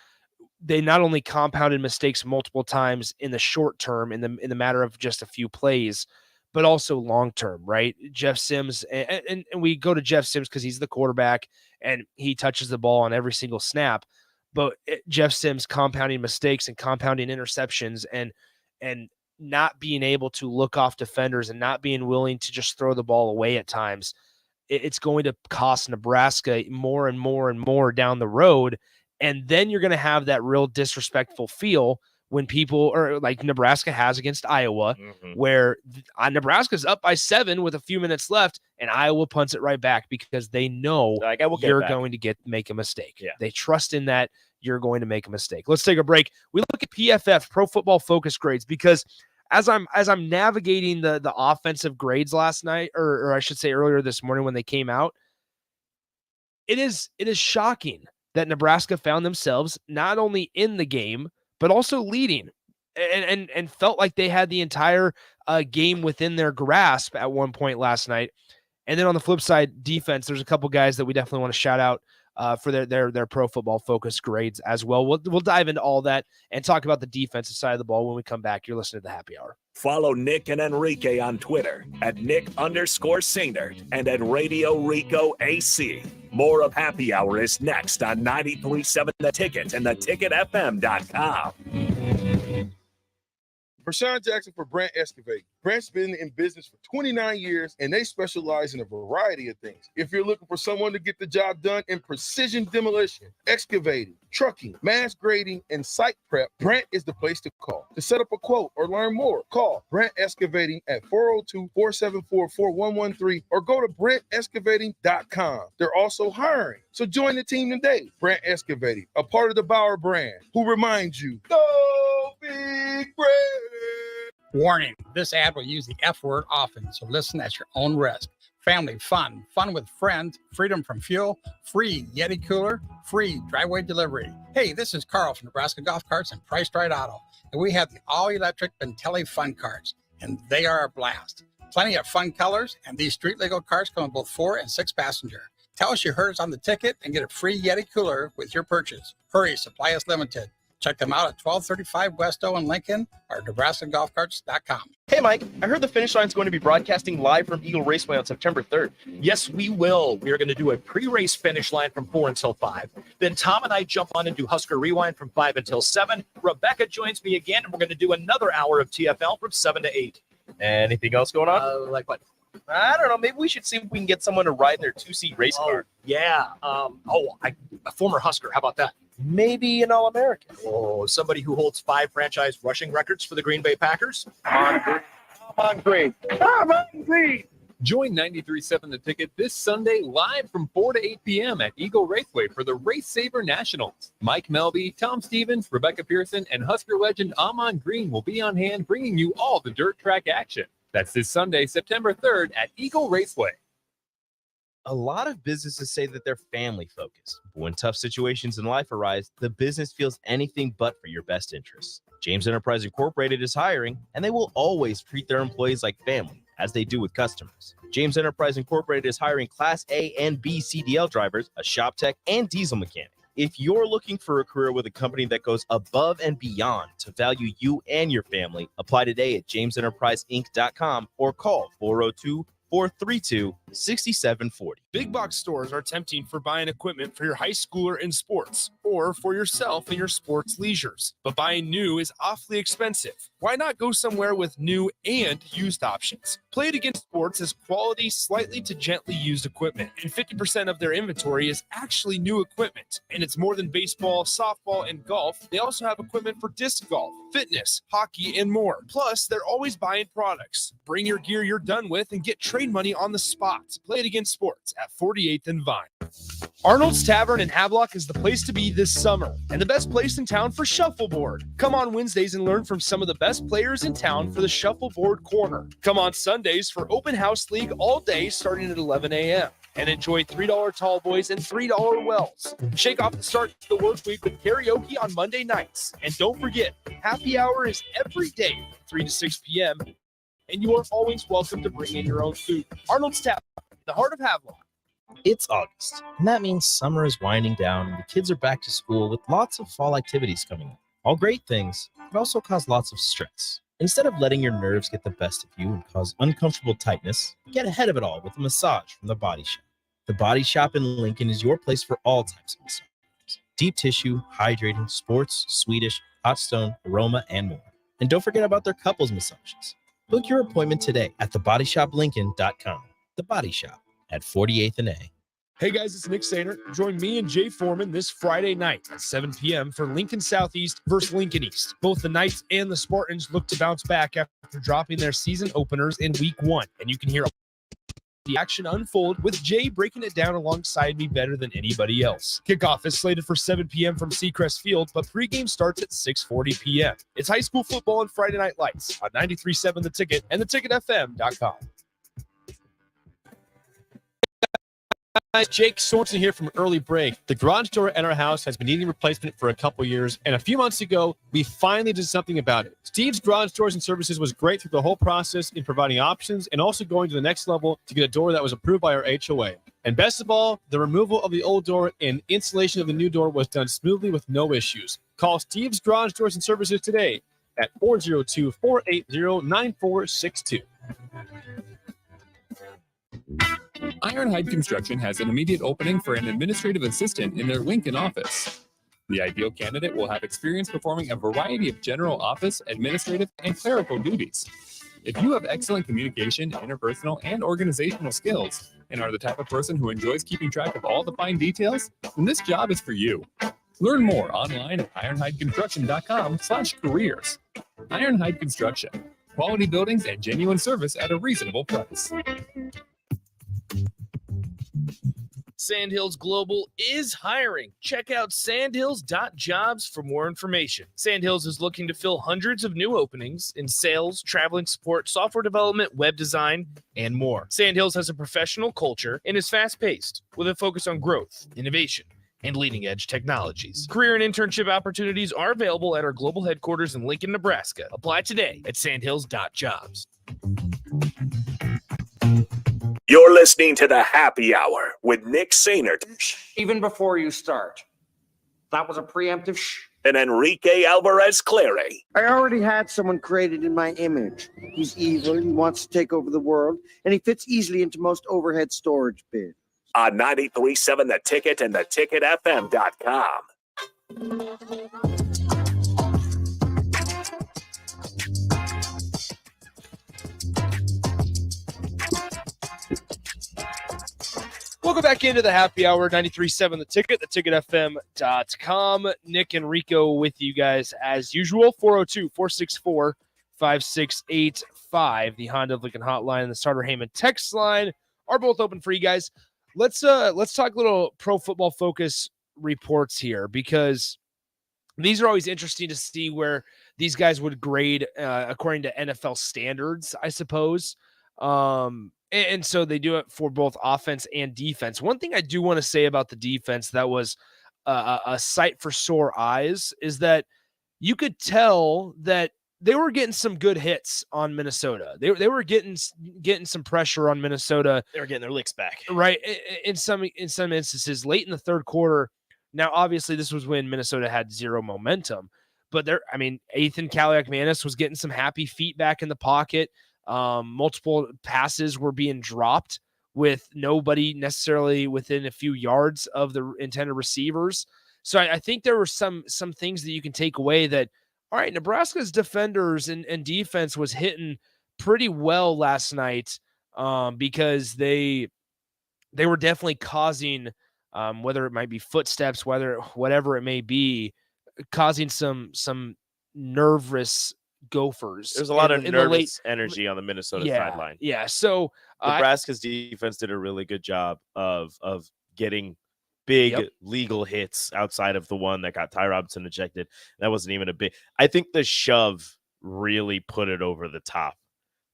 they not only compounded mistakes multiple times in the short term, in the matter of just a few plays, but also long term, right? Jeff Sims, and we go to Jeff Sims because he's the quarterback and he touches the ball on every single snap. But Jeff Sims compounding mistakes and compounding interceptions and not being able to look off defenders and not being willing to just throw the ball away at times, it's going to cost Nebraska more and more and more down the road. And then you're going to have that real disrespectful feel when people are like Nebraska has against Iowa, where Nebraska's up by 7 with a few minutes left and Iowa punts it right back because they know you're going to make a mistake. Yeah. They trust in that you're going to make a mistake. Let's take a break. We look at PFF, Pro Football Focus grades, because as I'm navigating the offensive grades last night, or I should say earlier this morning when they came out, it is shocking that Nebraska found themselves not only in the game, but also leading and felt like they had the entire game within their grasp at one point last night. And then on the flip side, defense, there's a couple guys that we definitely want to shout out for their Pro Football Focus grades as well. We'll dive into all that and talk about the defensive side of the ball when we come back. You're listening to the Happy Hour. Follow Nick and Enrique on Twitter at Nick_Sainer and at Radio Rico AC. More of Happy Hour is next on 93.7 The Ticket and theticketfm.com. Rashawn Jackson for Brant Excavating. Brant's been in business for 29 years, and they specialize in a variety of things. If you're looking for someone to get the job done in precision demolition, excavating, trucking, mass grading, and site prep, Brant is the place to call. To set up a quote or learn more, call Brant Excavating at 402-474-4113 or go to BrantExcavating.com. They're also hiring, so join the team today. Brant Excavating, a part of the Bauer brand, who reminds you, go Big Brand! Warning, this ad will use the F word often, so listen at your own risk. Family fun, fun with friends, freedom from fuel, free Yeti cooler, free driveway delivery. Hey, this is Carl from Nebraska Golf Carts and Price Right Auto, and we have the all-electric Bentelli Fun Carts, and they are a blast. Plenty of fun colors, and these street legal carts come in both 4 and 6 passenger. Tell us you heard us on the ticket and get a free Yeti cooler with your purchase. Hurry, supply is limited. Check them out at 1235 West O in Lincoln or NebraskaGolfCarts.com. Hey, Mike, I heard the Finish Line is going to be broadcasting live from Eagle Raceway on September 3rd. Yes, we will. We are going to do a pre-race finish line from 4 until 5. Then Tom and I jump on and do Husker Rewind from 5 until 7. Rebecca joins me again, and we're going to do another hour of TFL from 7 to 8. Anything else going on? Like what? I don't know. Maybe we should see if we can get someone to ride in their 2-seat race car. Yeah. A former Husker. How about that? Maybe an All-American. Oh, somebody who holds 5 franchise rushing records for the Green Bay Packers. Come on, Green. Join 93.7 The Ticket this Sunday live from 4 to 8 p.m. at Eagle Raceway for the Race Saver Nationals. Mike Melby, Tom Stevens, Rebecca Pearson, and Husker legend Amon Green will be on hand bringing you all the dirt track action. That's this Sunday, September 3rd at Eagle Raceway. A lot of businesses say that they're family focused, but when tough situations in life arise, the business feels anything but for your best interests. James Enterprise Incorporated is hiring, and they will always treat their employees like family, as they do with customers. James Enterprise Incorporated is hiring Class A and B CDL drivers, a shop tech, and diesel mechanic. If you're looking for a career with a company that goes above and beyond to value you and your family, apply today at jamesenterpriseinc.com or call 402-432-6740. Big box stores are tempting for buying equipment for your high schooler in sports or for yourself in your sports leisures. But buying new is awfully expensive. Why not go somewhere with new and used options? Play It Against Sports has quality, slightly to gently used equipment, and 50% of their inventory is actually new equipment. And it's more than baseball, softball, and golf. They also have equipment for disc golf, fitness, hockey, and more. Plus, they're always buying products. Bring your gear you're done with and get trade money on the spot. Play It Against Sports at 48th and Vine. Arnold's Tavern in Havelock is the place to be this summer, and the best place in town for shuffleboard. Come on Wednesdays and learn from some of the best players in town for the Shuffleboard Corner. Come on Sundays for Open House League all day starting at 11 a.m. and enjoy $3 tall boys and $3 wells. Shake off the start to the work week with karaoke on Monday nights. And don't forget, happy hour is every day from 3 to 6 p.m., and you are always welcome to bring in your own food. Arnold's Tavern, the heart of Havelock. It's August, and that means summer is winding down and the kids are back to school with lots of fall activities coming up. All great things, but also cause lots of stress. Instead of letting your nerves get the best of you and cause uncomfortable tightness, get ahead of it all with a massage from The Body Shop. The Body Shop in Lincoln is your place for all types of massages. Deep tissue, hydrating, sports, Swedish, hot stone, aroma, and more. And don't forget about their couples massages. Book your appointment today at thebodyshoplincoln.com. The Body Shop at 48th and A. Hey guys, it's Nick Sainer. Join me and Jay Foreman this Friday night at 7 p.m. for Lincoln Southeast versus Lincoln East. Both the Knights and the Spartans look to bounce back after dropping their season openers in week 1. And you can hear the action unfold with Jay breaking it down alongside me better than anybody else. Kickoff is slated for 7 p.m. from Seacrest Field, but pregame starts at 6:40 p.m. It's high school football and Friday Night Lights on 93.7 The Ticket and theticketfm.com. Guys, Jake Sorensen here from Early Break. The garage door at our house has been needing replacement for a couple years, and a few months ago, we finally did something about it. Steve's Garage Doors and Services was great through the whole process in providing options and also going to the next level to get a door that was approved by our HOA. And best of all, the removal of the old door and installation of the new door was done smoothly with no issues. Call Steve's Garage Doors and Services today at 402-480-9462. Ironhide Construction has an immediate opening for an administrative assistant in their Lincoln office. The ideal candidate will have experience performing a variety of general office, administrative, and clerical duties. If you have excellent communication, interpersonal, and organizational skills, and are the type of person who enjoys keeping track of all the fine details, then this job is for you. Learn more online at ironhideconstruction.com/careers. Ironhide Construction. Quality buildings and genuine service at a reasonable price. Sandhills Global is hiring. Check out sandhills.jobs for more information. Sandhills is looking to fill hundreds of new openings in sales, traveling support, software development, web design, and more. Sandhills has a professional culture and is fast-paced with a focus on growth, innovation, and leading-edge technologies. Career and internship opportunities are available at our global headquarters in Lincoln, Nebraska. Apply today at sandhills.jobs. You're listening to the Happy Hour with Nick Sainer. Even before you start. That was a preemptive shh. And Enrique Alvarez Clary. I already had someone created in my image. He's evil, he wants to take over the world, and he fits easily into most overhead storage bins. On 93.7 The Ticket and theticketfm.com. Welcome back into the Happy Hour, 93.7 The Ticket, theticketfm.com. Nick and Rico with you guys as usual. 402-464-5685. The Honda of Lincoln hotline and the Starter Heyman text line are both open for you guys. Let's talk a little Pro Football Focus reports here, because these are always interesting to see where these guys would grade according to NFL standards, I suppose. And so they do it for both offense and defense. One thing I do want to say about the defense that was a sight for sore eyes is that you could tell that they were getting some good hits on Minnesota. They were getting some pressure on Minnesota. They were getting their licks back. Right. In some instances, late in the third quarter. Now, obviously, this was when Minnesota had zero momentum. But Ethan Kaliak-Manis was getting some happy feet back in the pocket. Multiple passes were being dropped with nobody necessarily within a few yards of the intended receivers. So I think there were some things that you can take away that, all right, Nebraska's defenders and defense was hitting pretty well last night because they were definitely causing, whether it might be footsteps, whatever it may be, causing some nervous Gophers. There's a lot of nervous energy on the Minnesota sideline. Yeah. So Nebraska's defense did a really good job of getting big legal hits outside of the one that got Ty Robinson ejected. That wasn't even a big. I think the shove really put it over the top.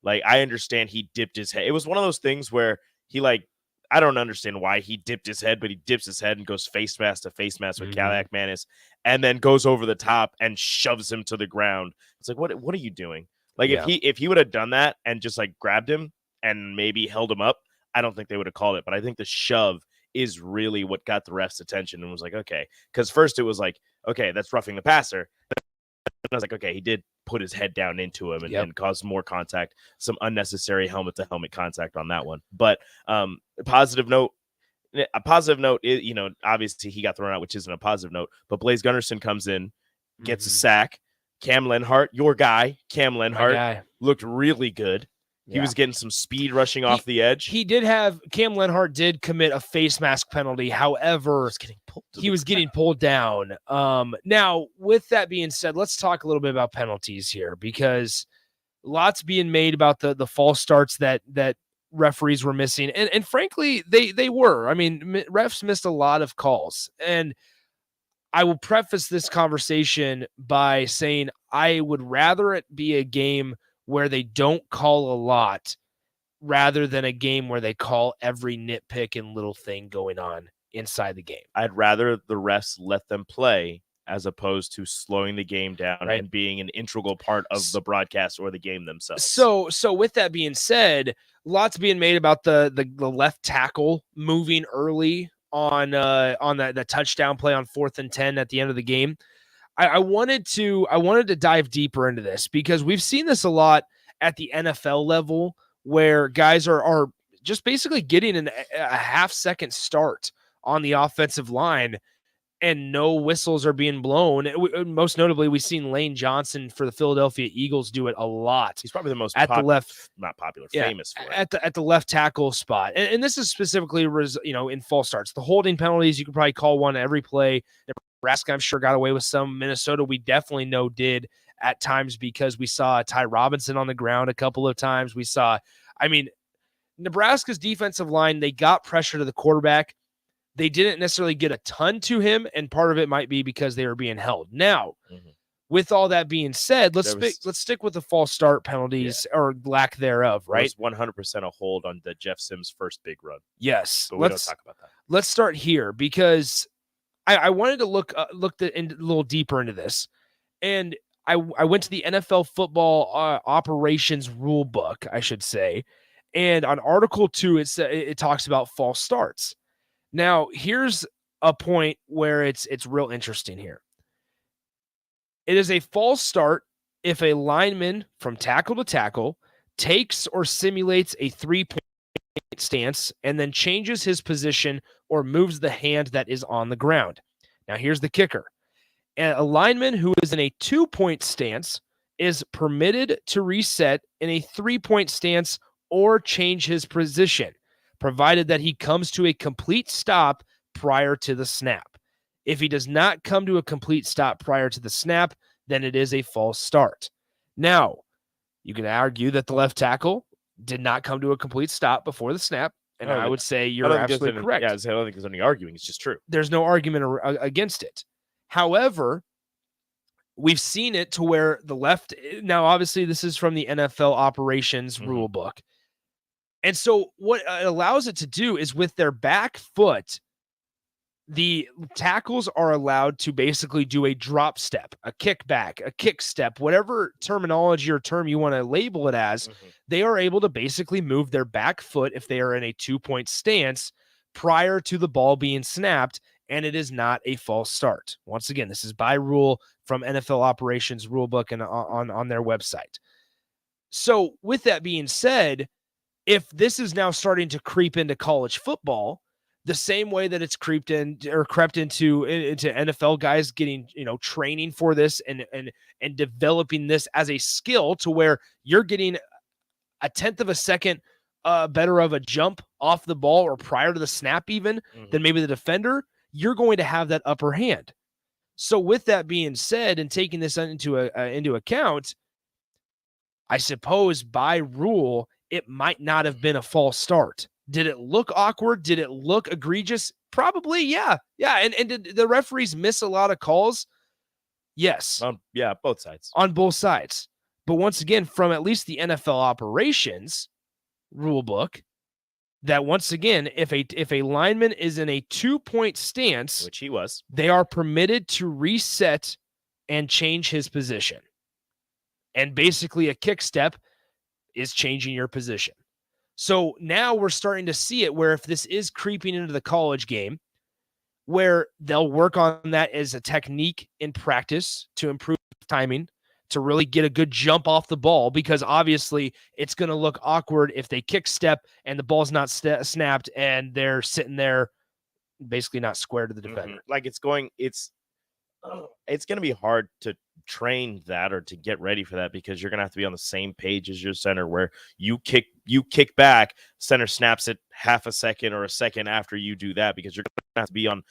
Like, I understand he dipped his head. It was one of those things where he, like, I don't understand why he dipped his head, but he dips his head and goes face mask to face mask with Cadillac Manis, and then goes over the top and shoves him to the ground. It's like, what are you doing? Like, if he would have done that and just like grabbed him and maybe held him up, I don't think they would have called it. But I think the shove is really what got the ref's attention and was like, okay, because first it was like, okay, that's roughing the passer. I was like, okay, he did put his head down into him and caused more contact, some unnecessary helmet-to-helmet contact on that one. But a positive note is, you know, obviously he got thrown out, which isn't a positive note, but Blaise Gunnarsson comes in, gets a sack. Cam Lenhart, your guy, Cam Lenhart, looked really good. He was getting some speed rushing off the edge. He did have Cam Lenhart did commit a face mask penalty. However, he was getting pulled down. Now, with that being said, let's talk a little bit about penalties here, because lots being made about the false starts that referees were missing, and frankly, they were. I mean, refs missed a lot of calls, and I will preface this conversation by saying I would rather it be a game where they don't call a lot rather than a game where they call every nitpick and little thing going on inside the game. I'd rather the refs let them play as opposed to slowing the game down and being an integral part of the broadcast or the game themselves. So with that being said, lots being made about the left tackle moving early on the touchdown play on 4th and 10 at the end of the game. I wanted to dive deeper into this because we've seen this a lot at the NFL level where guys are just basically getting a half-second start on the offensive line and no whistles are being blown. Most notably, we've seen Lane Johnson for the Philadelphia Eagles do it a lot. He's probably the most at the left, not popular, famous for it. At the left tackle spot. And this is specifically, in false starts. The holding penalties, you could probably call one every play. Nebraska, I'm sure, got away with some. Minnesota, we definitely know did at times because we saw Ty Robinson on the ground a couple of times. We saw, Nebraska's defensive line, they got pressure to the quarterback. They didn't necessarily get a ton to him, and part of it might be because they were being held. Now, with all that being said, let's stick with the false start penalties or lack thereof, right? It was 100% a hold on the Jeff Sims first big run. Yes. But we don't talk about that. Let's start here because I wanted to look a little deeper into this, and I went to the NFL football operations rule book, I should say, and on Article 2, it talks about false starts. Now, here's a point where it's real interesting here. It is a false start if a lineman from tackle to tackle takes or simulates a 3-point stance and then changes his position or moves the hand that is on the ground. Now, here's the kicker. A lineman who is in a 2-point stance is permitted to reset in a 3-point stance or change his position, provided that he comes to a complete stop prior to the snap. If he does not come to a complete stop prior to the snap, then it is a false start. Now, you can argue that the left tackle did not come to a complete stop before the snap, and I would say you're absolutely correct. Yeah, I don't think there's any arguing. It's just true. There's no argument against it. However, we've seen it to where the left – now, obviously, this is from the NFL operations rule book. And so what it allows it to do is with their back foot, the tackles are allowed to basically do a drop step, a kickback, a kick step, whatever terminology or term you want to label it as. They are able to basically move their back foot if they are in a 2-point stance prior to the ball being snapped, and it is not a false start. Once again, this is by rule from NFL Operations Rulebook and on their website. So with that being said, if this is now starting to creep into college football, the same way that it's crept into NFL guys getting, training for this and developing this as a skill to where you're getting a 1/10 of a second better of a jump off the ball or prior to the snap even than maybe the defender, you're going to have that upper hand. So with that being said and taking this into account, I suppose by rule, it might not have been a false start. Did it look awkward? Did it look egregious? Probably, yeah. Yeah, and did the referees miss a lot of calls? Yes. Yeah, both sides. On both sides. But once again, from at least the NFL operations rule book, that once again, if a lineman is in a 2-point stance, which he was, they are permitted to reset and change his position. And basically a kick step is changing your position. So now we're starting to see it where if this is creeping into the college game, where they'll work on that as a technique in practice to improve timing, to really get a good jump off the ball, because obviously it's going to look awkward if they kick step and the ball's not snapped and they're sitting there basically not square to the defender. Like it's going to be hard to train that or to get ready for that, because you're going to have to be on the same page as your center, where you kick back, center snaps it half a second or a second after you do that, because you're going to have to be on,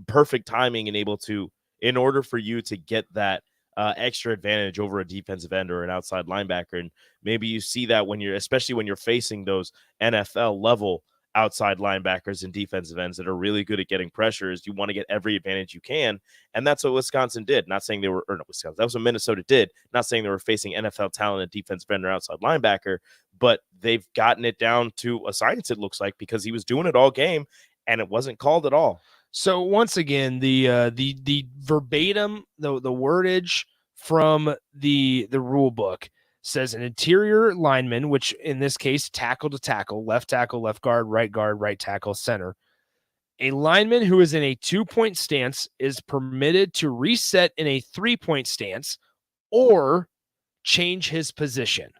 perfect timing and able to, in order for you to get that extra advantage over a defensive end or an outside linebacker. And maybe you see that especially when you're facing those NFL level outside linebackers and defensive ends that are really good at getting pressures. You want to get every advantage you can. And that's what Wisconsin did. Not saying Wisconsin. That was what Minnesota did. Not saying they were facing NFL talent at defensive end or outside linebacker, but they've gotten it down to a science, it looks like, because he was doing it all game and it wasn't called at all. So once again, the verbatim, the wordage from the rule book says an interior lineman, which in this case, tackle to tackle, left guard, right tackle, center. A lineman who is in a 2-point stance is permitted to reset in a 3-point stance or change his position.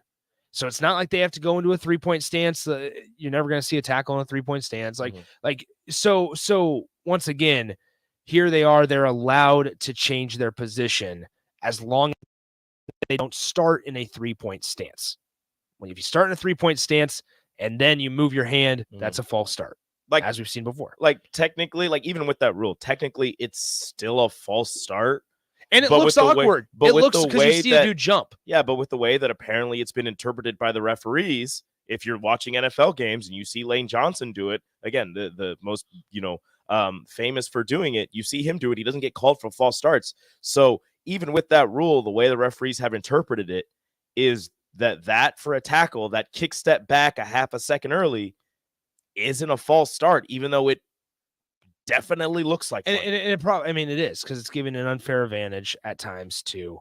So it's not like they have to go into a 3-point stance. You're never going to see a tackle in a 3-point stance. So once again, here they are, they're allowed to change their position as long as they don't start in a 3-point stance. If you start in a 3-point stance and then you move your hand, that's a false start, as we've seen before. Technically, even with that rule, technically it's still a false start. And it looks awkward. It looks because you see a dude jump. Yeah, but with the way that apparently it's been interpreted by the referees, if you're watching NFL games and you see Lane Johnson do it, again, the most, famous for doing it, you see him do it, he doesn't get called for false starts. So even with that rule, the way the referees have interpreted it is that for a tackle, that kick step back a half a second early isn't a false start, even though it definitely looks like and it probably, it is, because it's giving an unfair advantage at times to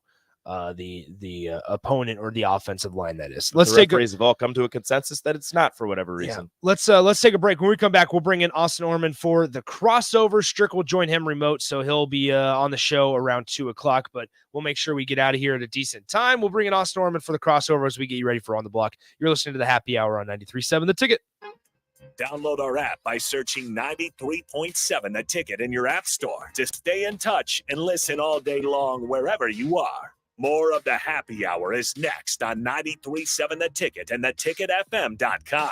the opponent or the offensive line. That is. The referees have all come to a consensus that it's not, for whatever reason. Yeah. Let's take a break. When we come back, we'll bring in Austin Orman for the crossover. Strick will join him remote, so he'll be on the show around 2:00. But we'll make sure we get out of here at a decent time. We'll bring in Austin Orman for the crossover as we get you ready for On the Block. You're listening to the Happy Hour on 93.7 The Ticket. Download our app by searching 93.7 The Ticket in your app store to stay in touch and listen all day long wherever you are. More of the Happy Hour is next on 93.7 The Ticket and theticketfm.com.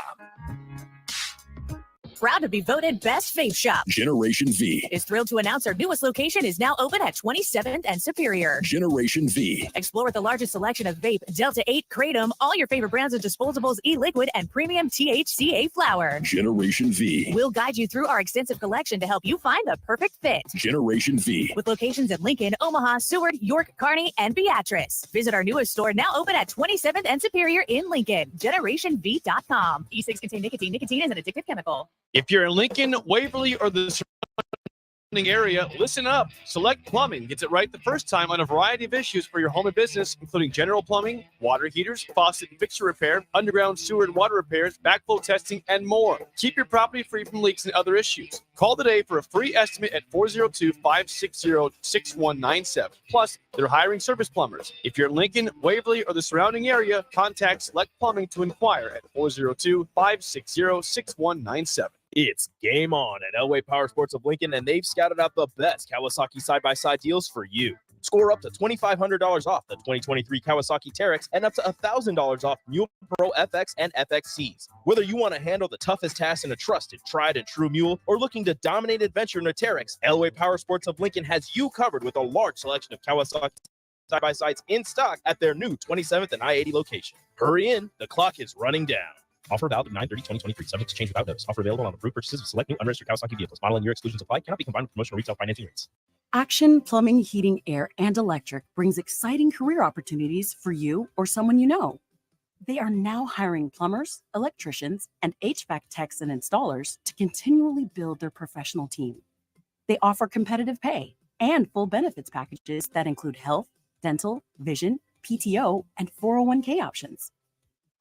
Proud to be voted Best Vape Shop. Generation V is thrilled to announce our newest location is now open at 27th and Superior. Generation V. Explore the largest selection of vape, Delta 8, Kratom, all your favorite brands of disposables, e-liquid, and premium THCA flower. Generation V. We'll guide you through our extensive collection to help you find the perfect fit. Generation V. With locations in Lincoln, Omaha, Seward, York, Kearney, and Beatrice. Visit our newest store now open at 27th and Superior in Lincoln. GenerationV.com. E6 contain nicotine. Nicotine is an addictive chemical. If you're in Lincoln, Waverly, or the surrounding area, listen up. Select Plumbing gets it right the first time on a variety of issues for your home and business, including general plumbing, water heaters, faucet and fixture repair, underground sewer and water repairs, backflow testing, and more. Keep your property free from leaks and other issues. Call today for a free estimate at 402-560-6197. Plus, they're hiring service plumbers. If you're in Lincoln, Waverly, or the surrounding area, contact Select Plumbing to inquire at 402-560-6197. It's game on at Elway Power Sports of Lincoln, and they've scouted out the best Kawasaki side-by-side deals for you. Score up to $2,500 off the 2023 Kawasaki Terex and up to $1,000 off Mule Pro FX and FXCs. Whether you want to handle the toughest task in a trusted, tried and true mule, or looking to dominate adventure in a Terex, Elway Power Sports of Lincoln has you covered with a large selection of Kawasaki side-by-sides in stock at their new 27th and I-80 location. Hurry in, the clock is running down. Offer valid 9/30/2023. Subject to change without notice. Offer available on approved purchases of select new unregistered Kawasaki vehicles. Model and year exclusions apply. Cannot be combined with promotional retail financing rates. Action Plumbing, Heating, Air, and Electric brings exciting career opportunities for you or someone you know. They are now hiring plumbers, electricians, and HVAC techs and installers to continually build their professional team. They offer competitive pay and full benefits packages that include health, dental, vision, PTO, and 401k options.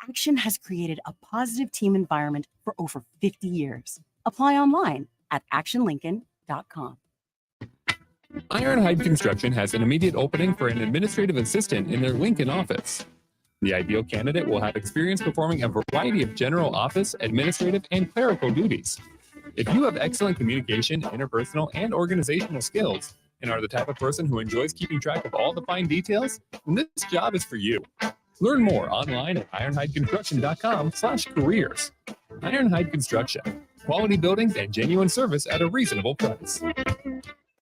Action has created a positive team environment for over 50 years. Apply online at actionlincoln.com. Ironhide Construction has an immediate opening for an administrative assistant in their Lincoln office. The ideal candidate will have experience performing a variety of general office, administrative, and clerical duties. If you have excellent communication, interpersonal, and organizational skills, and are the type of person who enjoys keeping track of all the fine details, then this job is for you. Learn more online at ironhideconstruction.com/careers. Ironhide Construction, quality buildings and genuine service at a reasonable price.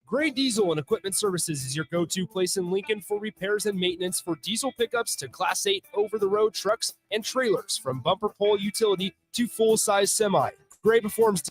Gray Diesel and Equipment Services is your go-to place in Lincoln for repairs and maintenance for diesel pickups to Class 8 over-the-road trucks and trailers, from bumper pole utility to full-size semi. Gray performs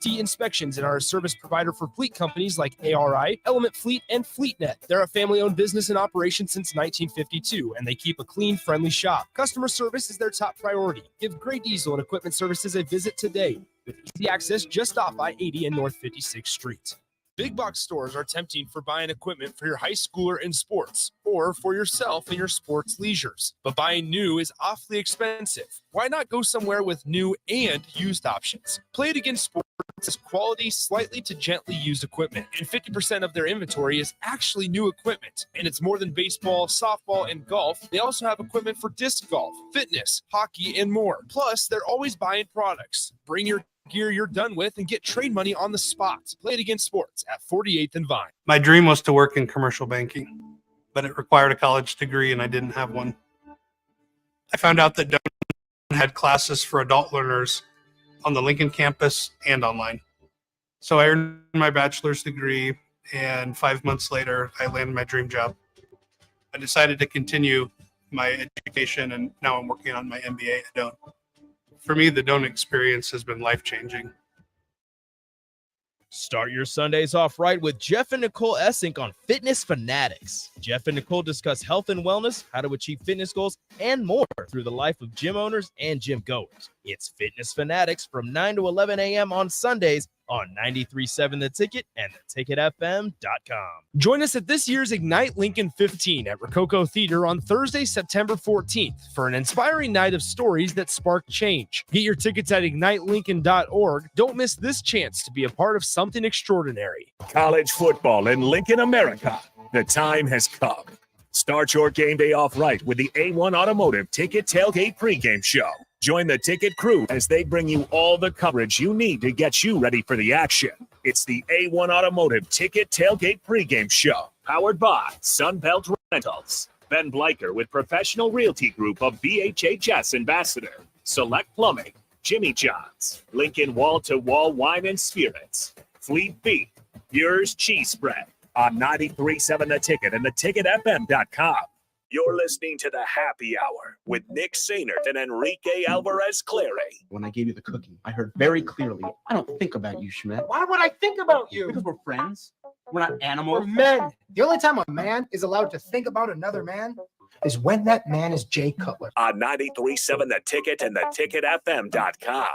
inspections and are a service provider for fleet companies like ARI, Element Fleet, and FleetNet. They're a family-owned business in operation since 1952, and they keep a clean, friendly shop. Customer service is their top priority. Give Gray Diesel and Equipment Services a visit today with easy access just off I-80 and North 56th Street. Big box stores are tempting for buying equipment for your high schooler in sports or for yourself in your sports leisures. But buying new is awfully expensive. Why not go somewhere with new and used options? Play It Again Sports is quality, slightly to gently used equipment, and 50% of their inventory is actually new equipment. And it's more than baseball, softball, and golf. They also have equipment for disc golf, fitness, hockey, and more. Plus, they're always buying products. Bring your gear you're done with and get trade money on the spot. Play It Again Sports at 48th and Vine. My dream was to work in commercial banking, but it required a college degree and I didn't have one. I found out that Doane had classes for adult learners on the Lincoln campus and online. So I earned my bachelor's degree, and 5 months later, I landed my dream job. I decided to continue my education, and now I'm working on my MBA at Doane. For me, the Doane experience has been life-changing. Start your Sundays off right with Jeff and Nicole Essink on Fitness Fanatics. Jeff and Nicole discuss health and wellness, how to achieve fitness goals, and more through the life of gym owners and gym goers. It's Fitness Fanatics from 9 to 11 a.m. on Sundays on 93.7 The Ticket and theticketfm.com. Join us at this year's Ignite Lincoln 15 at Rococo Theater on Thursday, September 14th for an inspiring night of stories that spark change. Get your tickets at ignitelincoln.org. Don't miss this chance to be a part of something extraordinary. College football in Lincoln, America. The time has come. Start your game day off right with the A1 Automotive Ticket Tailgate pregame show. Join the Ticket crew as they bring you all the coverage you need to get you ready for the action. It's the A1 Automotive Ticket Tailgate pregame show, powered by Sunbelt Rentals, Ben Bleicher with Professional Realty Group of BHHS Ambassador, Select Plumbing, Jimmy John's, Lincoln Wall-to-Wall Wine and Spirits, Fleet Beef, Yours Cheese Spread on 93.7 The Ticket and theticketfm.com. You're listening to the Happy Hour with Nick Sainert and Enrique Alvarez Clary. When I gave you the cookie, I heard very clearly, I don't think about you, Schmidt. Why would I think about you? Because we're friends. We're not animals. We're men. The only time a man is allowed to think about another man is when that man is Jay Cutler. On 93.7 The Ticket and theticketfm.com.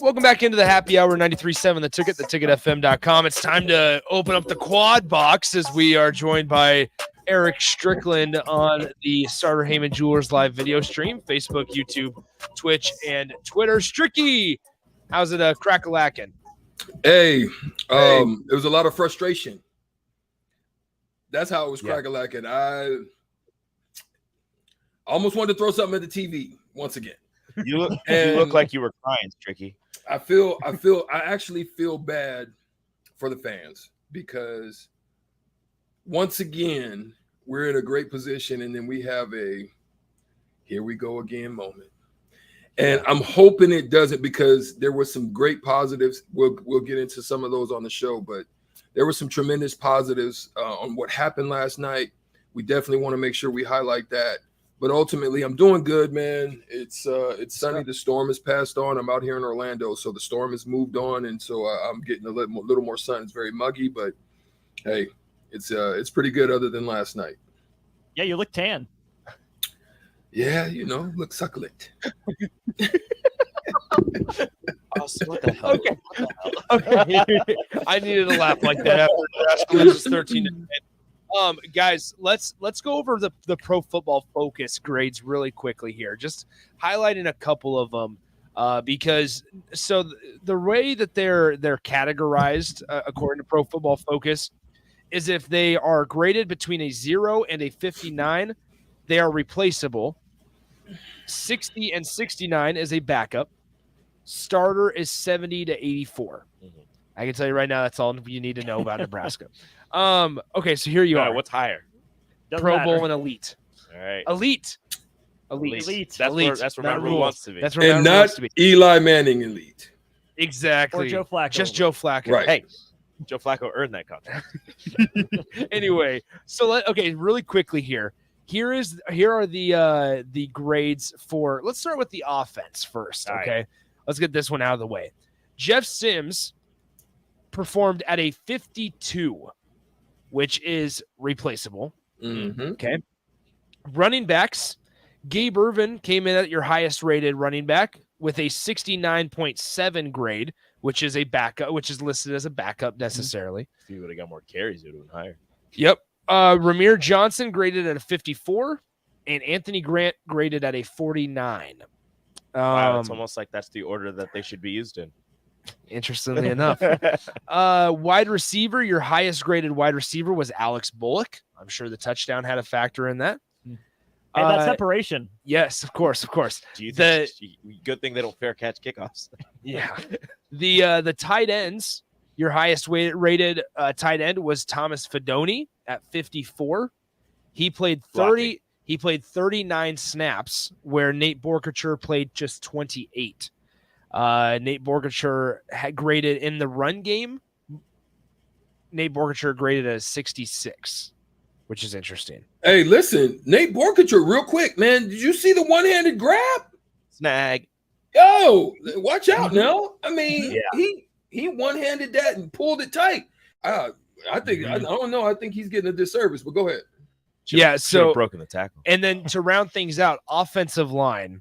Welcome back into the Happy Hour, 93.7 The Ticket, theticketfm.com. It's time to open up the quad box as we are joined by Eric Strickland on the Starter Heyman Jewelers live video stream, Facebook, YouTube, Twitch, and Twitter. Stricky, how's it crack-a-lacking? Hey, it was a lot of frustration. That's how it was crack-a-lacking. I almost wanted to throw something at the TV once again. You look like you were crying, Stricky. I actually feel bad for the fans because once again, we're in a great position and then we have a here we go again moment. And I'm hoping it doesn't, because there were some great positives. We'll get into some of those on the show, but there were some tremendous positives on what happened last night. We definitely want to make sure we highlight that. But ultimately, I'm doing good, man. It's sunny. The storm has passed on. I'm out here in Orlando, so the storm has moved on, and so I'm getting a little more sun. It's very muggy, but hey, it's pretty good other than last night. Yeah, you look tan. Yeah, look succulent. Austin, what the hell? Okay. I needed a laugh like that after Nebraska loses 13-10. Guys, let's go over the Pro Football Focus grades really quickly here. Just highlighting a couple of them, because the way that they're categorized according to Pro Football Focus is if they are graded between a 0 and a 59, they are replaceable. 60 and 69 is a backup. Starter is 70 to 84. I can tell you right now, that's all you need to know about Nebraska. Okay, so here you are. What's higher? Pro Bowl and elite. All right. Elite. That's where Matt Rule wants to be. That's where And Matt Rule not wants to be. Eli Manning elite. Exactly. Or Joe Flacco. Just Joe Flacco. Right. Hey, Joe Flacco earned that contract. Anyway, so really quickly here. Here are the grades for. Let's start with the offense first. Okay, right. Let's get this one out of the way. Jeff Sims performed at a 52, which is replaceable. Mm-hmm. Okay. Running backs, Gabe Irvin came in at your highest rated running back with a 69.7 grade, which is a backup, which is listed as a backup necessarily. If he would have got more carries, it would have been higher. Yep. Ramir Johnson graded at a 54, and Anthony Grant graded at a 49. Wow, it's almost like that's the order that they should be used in. Interestingly enough. Wide receiver, your highest graded wide receiver was Alex Bullock. I'm sure the touchdown had a factor in that. Hey, that's separation. Yes, of course. Do you think good thing they don't fair catch kickoffs? Yeah. The tight ends, your highest rated tight end was Thomas Fedoni at 54. He played 30. He played 39 snaps, where Nate Borkature played just 28. Nate Borkature had graded in the run game. Nate Borkature graded at a 66, which is interesting. Hey, listen, Nate Borkature, real quick, man. Did you see the one-handed grab? Snag. Yo, watch out now. I mean, he one-handed that and pulled it tight. I think I don't know. I think he's getting a disservice, but go ahead. So broken the tackle. And then to round things out, offensive line.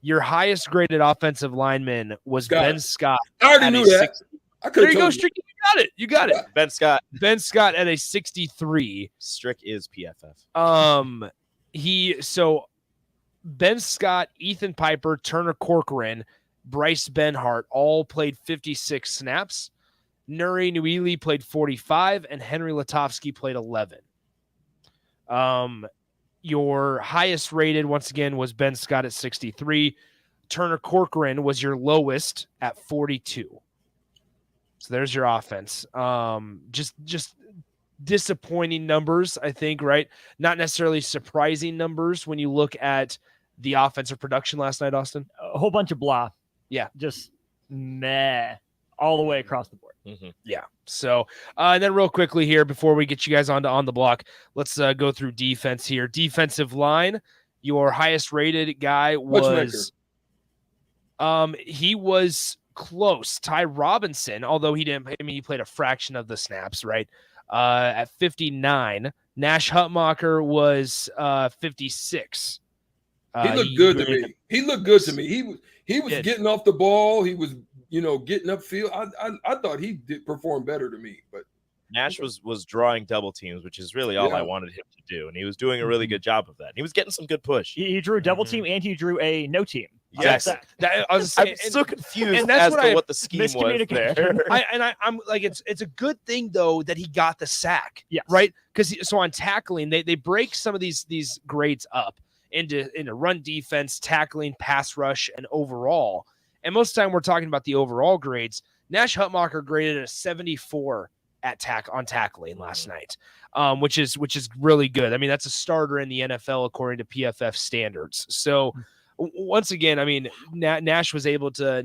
Your highest graded offensive lineman was Ben Scott. I already knew that. There you go, Strick. You got it. Ben Scott. Ben Scott at a 63. Strick is PFF. Ben Scott, Ethan Piper, Turner Corcoran, Bryce Benhart all played 56 snaps. Nuri Nuili played 45, and Henry Latovsky played 11. Your highest rated, once again, was Ben Scott at 63. Turner Corcoran was your lowest at 42. So there's your offense. Just disappointing numbers, I think, right? Not necessarily surprising numbers when you look at the offensive production last night, Austin. A whole bunch of blah. Yeah. Just meh all the way across the board. Mm-hmm. Yeah. So, and then real quickly here, before we get you guys on the block, let's go through defense here. Defensive line, your highest rated guy was, he was close. Ty Robinson, although he didn't, he played a fraction of the snaps, right? At 59. Nash Hutmacher was 56. He looked good to me. He looked good to me. He was getting off the ball. He was, getting upfield. I thought he did perform better to me, but Nash was drawing double teams, which is really all I wanted him to do, and he was doing a really good job of that. He was getting some good push. He drew a double team and he drew a no team. Yes, I'm so confused as to what the scheme was there. I'm like, it's a good thing though that he got the sack, right? Because on tackling, they break some of these grades up into run defense, tackling, pass rush, and overall. And most of the time we're talking about the overall grades. Nash Hutmacher graded a 74 on tackling last night, which is really good. I mean, that's a starter in the NFL according to PFF standards. So once again, I mean, Nash was able to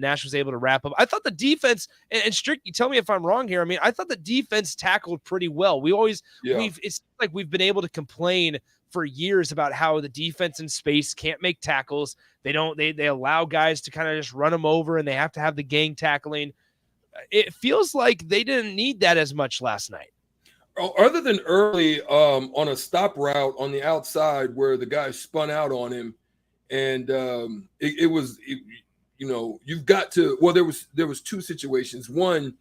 wrap up. I thought the defense and Strick, you tell me if I'm wrong here. I mean, I thought the defense tackled pretty well. It's like we've been able to complain for years about how the defense in space can't make tackles. They allow guys to kind of just run them over, and they have to have the gang tackling. It feels like they didn't need that as much last night. Other than early on a stop route on the outside where the guy spun out on him, and you've got to. Well, there was two situations. One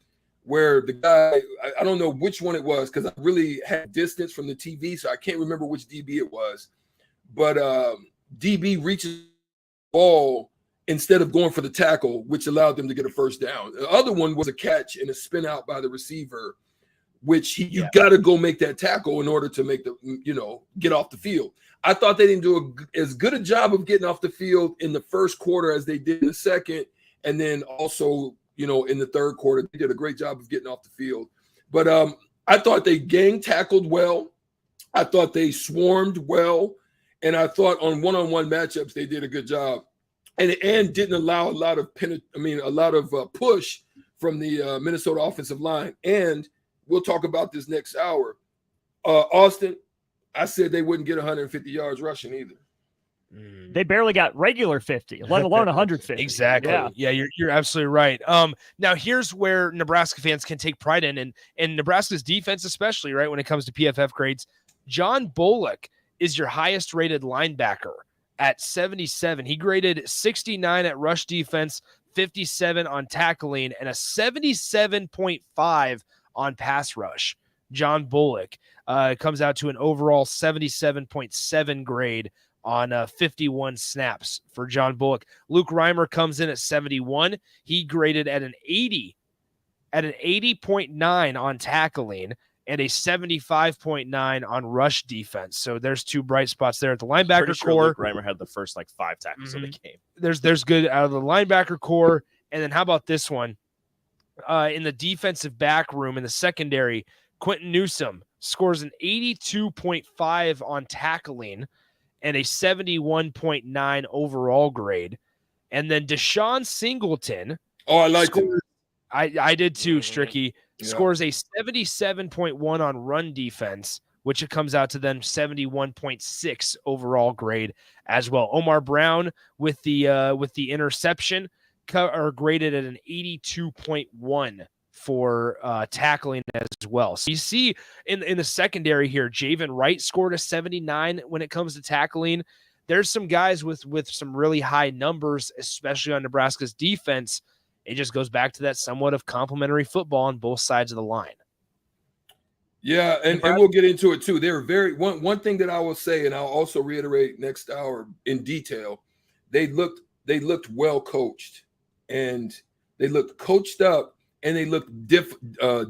where the guy, I don't know which one it was because I really had distance from the TV, so I can't remember which DB it was. But DB reaches the ball instead of going for the tackle, which allowed them to get a first down. The other one was a catch and a spin out by the receiver, which you got to go make that tackle in order to make get off the field. I thought they didn't do as good a job of getting off the field in the first quarter as they did in the second. And then also, in the third quarter, they did a great job of getting off the field. But I thought they gang tackled well. I thought they swarmed well. And I thought on one-on-one matchups, they did a good job. And didn't allow a lot of push from the Minnesota offensive line. And we'll talk about this next hour. Austin, I said they wouldn't get 150 yards rushing either. They barely got regular 50, let alone 150. Exactly. Yeah, you're absolutely right. Now here's where Nebraska fans can take pride in, and Nebraska's defense, especially right when it comes to PFF grades. John Bullock is your highest rated linebacker at 77. He graded 69 at rush defense, 57 on tackling, and a 77.5 on pass rush. John Bullock comes out to an overall 77.7 grade on 51 snaps for John Bullock. Luke Reimer comes in at 71. He graded at an 80.9 on tackling and a 75.9 on rush defense. So there's two bright spots there at the linebacker core. Luke Reimer had the first 5 tackles of the game. There's good out of the linebacker core. And then how about this one? In the defensive back room in the secondary, Quentin Newsome scores an 82.5 on tackling and a 71.9 overall grade. And then Deshaun Singleton. Oh, I like it. I did too, Stricky. Scores a 77.1 on run defense, which it comes out to then 71.6 overall grade as well. Omar Brown with the interception are graded at an 82.1 for tackling as well. So you see in the secondary here, Javen Wright scored a 79 when it comes to tackling. There's some guys with some really high numbers, especially on Nebraska's defense. It just goes back to that somewhat of complementary football on both sides of the line. Yeah, and we'll get into it too. They're one thing that I will say, and I'll also reiterate next hour in detail. They looked well coached, and they looked coached up, and they looked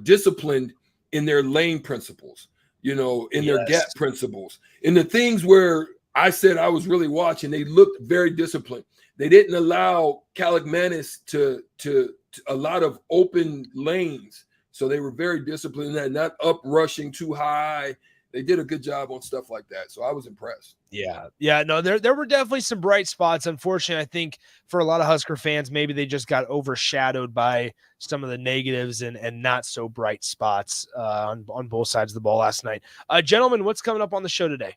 disciplined in their lane principles, in their gap principles, in the things where I said I was really watching. They looked very disciplined. They didn't allow Kalikmanis to a lot of open lanes. So they were very disciplined in that, not up rushing too high. They did a good job on stuff like that. So I was impressed. Yeah. No, there were definitely some bright spots. Unfortunately, I think for a lot of Husker fans, maybe they just got overshadowed by some of the negatives and not so bright spots on both sides of the ball last night. Gentlemen, what's coming up on the show today?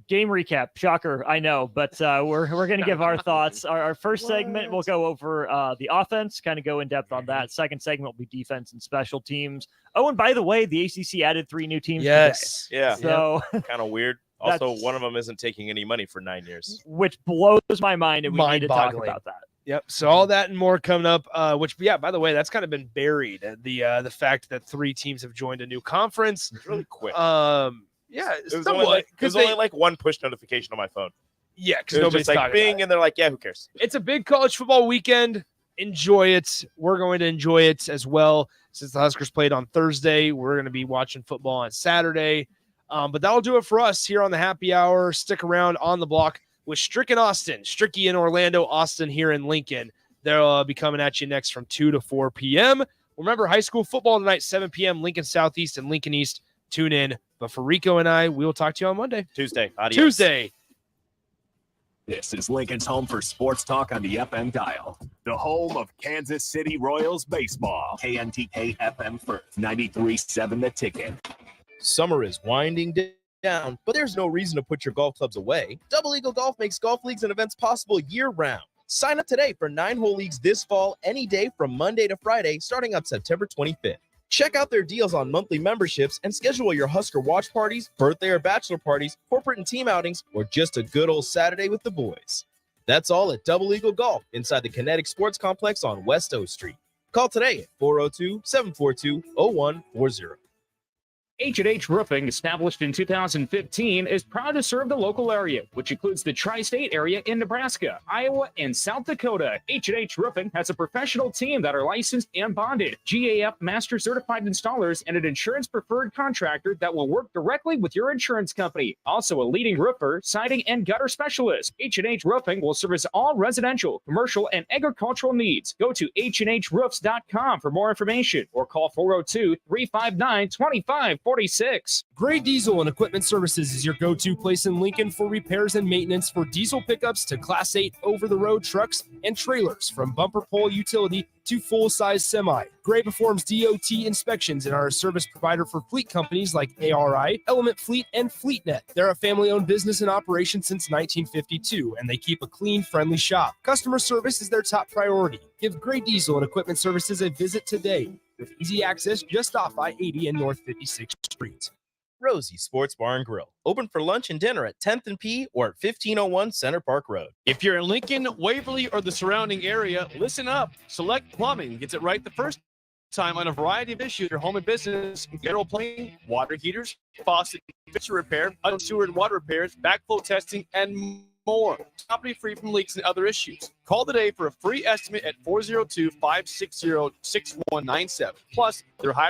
Game recap. Shocker, I know, but we're going to give our thoughts. Our first segment, we'll go over the offense, kind of go in depth on that. Second segment will be defense and special teams. Oh, and by the way, the ACC added 3 new teams. Yes. Today. Yeah. So kind of weird. Also, one of them isn't taking any money for 9 years, which blows my mind, and we need to talk about that. Yep. So all that and more coming up. Which, by the way, that's kind of been buried. The fact that 3 teams have joined a new conference. It's really quick. Yeah, it was only like one push notification on my phone. Yeah, because nobody's like talking bing, about it. And they're like, yeah, who cares? It's a big college football weekend. Enjoy it. We're going to enjoy it as well. Since the Huskers played on Thursday, we're going to be watching football on Saturday. But that'll do it for us here on the Happy Hour. Stick around on the block with Strick and Austin. Stricky in Orlando, Austin here in Lincoln. They'll be coming at you next from 2 to 4 p.m. Remember, high school football tonight, 7 p.m., Lincoln Southeast and Lincoln East. Tune in. But for Rico and I, we will talk to you on Monday. Tuesday. Adios. Tuesday. This is Lincoln's home for sports talk on the FM dial. The home of Kansas City Royals baseball. KNTK FM First, 93.7 The Ticket. Summer is winding down, but there's no reason to put your golf clubs away. Double Eagle Golf makes golf leagues and events possible year-round. Sign up today for 9-hole leagues this fall, any day from Monday to Friday, starting on September 25th. Check out their deals on monthly memberships and schedule your Husker watch parties, birthday or bachelor parties, corporate and team outings, or just a good old Saturday with the boys. That's all at Double Eagle Golf inside the Kinetic Sports Complex on West O Street. Call today at 402-742-0140. H&H Roofing, established in 2015, is proud to serve the local area, which includes the tri-state area in Nebraska, Iowa, and South Dakota. H&H Roofing has a professional team that are licensed and bonded, GAF Master Certified Installers, and an insurance-preferred contractor that will work directly with your insurance company. Also a leading roofer, siding, and gutter specialist. H&H Roofing will service all residential, commercial, and agricultural needs. Go to HNHroofs.com for more information or call 402-359-2546. Gray Diesel and Equipment Services is your go-to place in Lincoln for repairs and maintenance for diesel pickups to Class 8 over-the-road trucks and trailers, from bumper pole utility to full-size semi. Gray performs DOT inspections and are a service provider for fleet companies like ARI, Element Fleet, and FleetNet. They're a family-owned business in operation since 1952, and they keep a clean, friendly shop. Customer service is their top priority. Give Gray Diesel and Equipment Services a visit today, with easy access just off I-80 and North 56th Street. Rosie Sports Bar and Grill, open for lunch and dinner at 10th and P or at 1501 Center Park Road. If you're in Lincoln, Waverly, or the surrounding area, listen up. Select Plumbing gets it right the first time on a variety of issues. Your home and business, general plumbing, water heaters, faucet, fixture repair, sewer and water repairs, backflow testing, and more. Property free from leaks and other issues. Call today for a free estimate at 402-560-6197. Plus, their high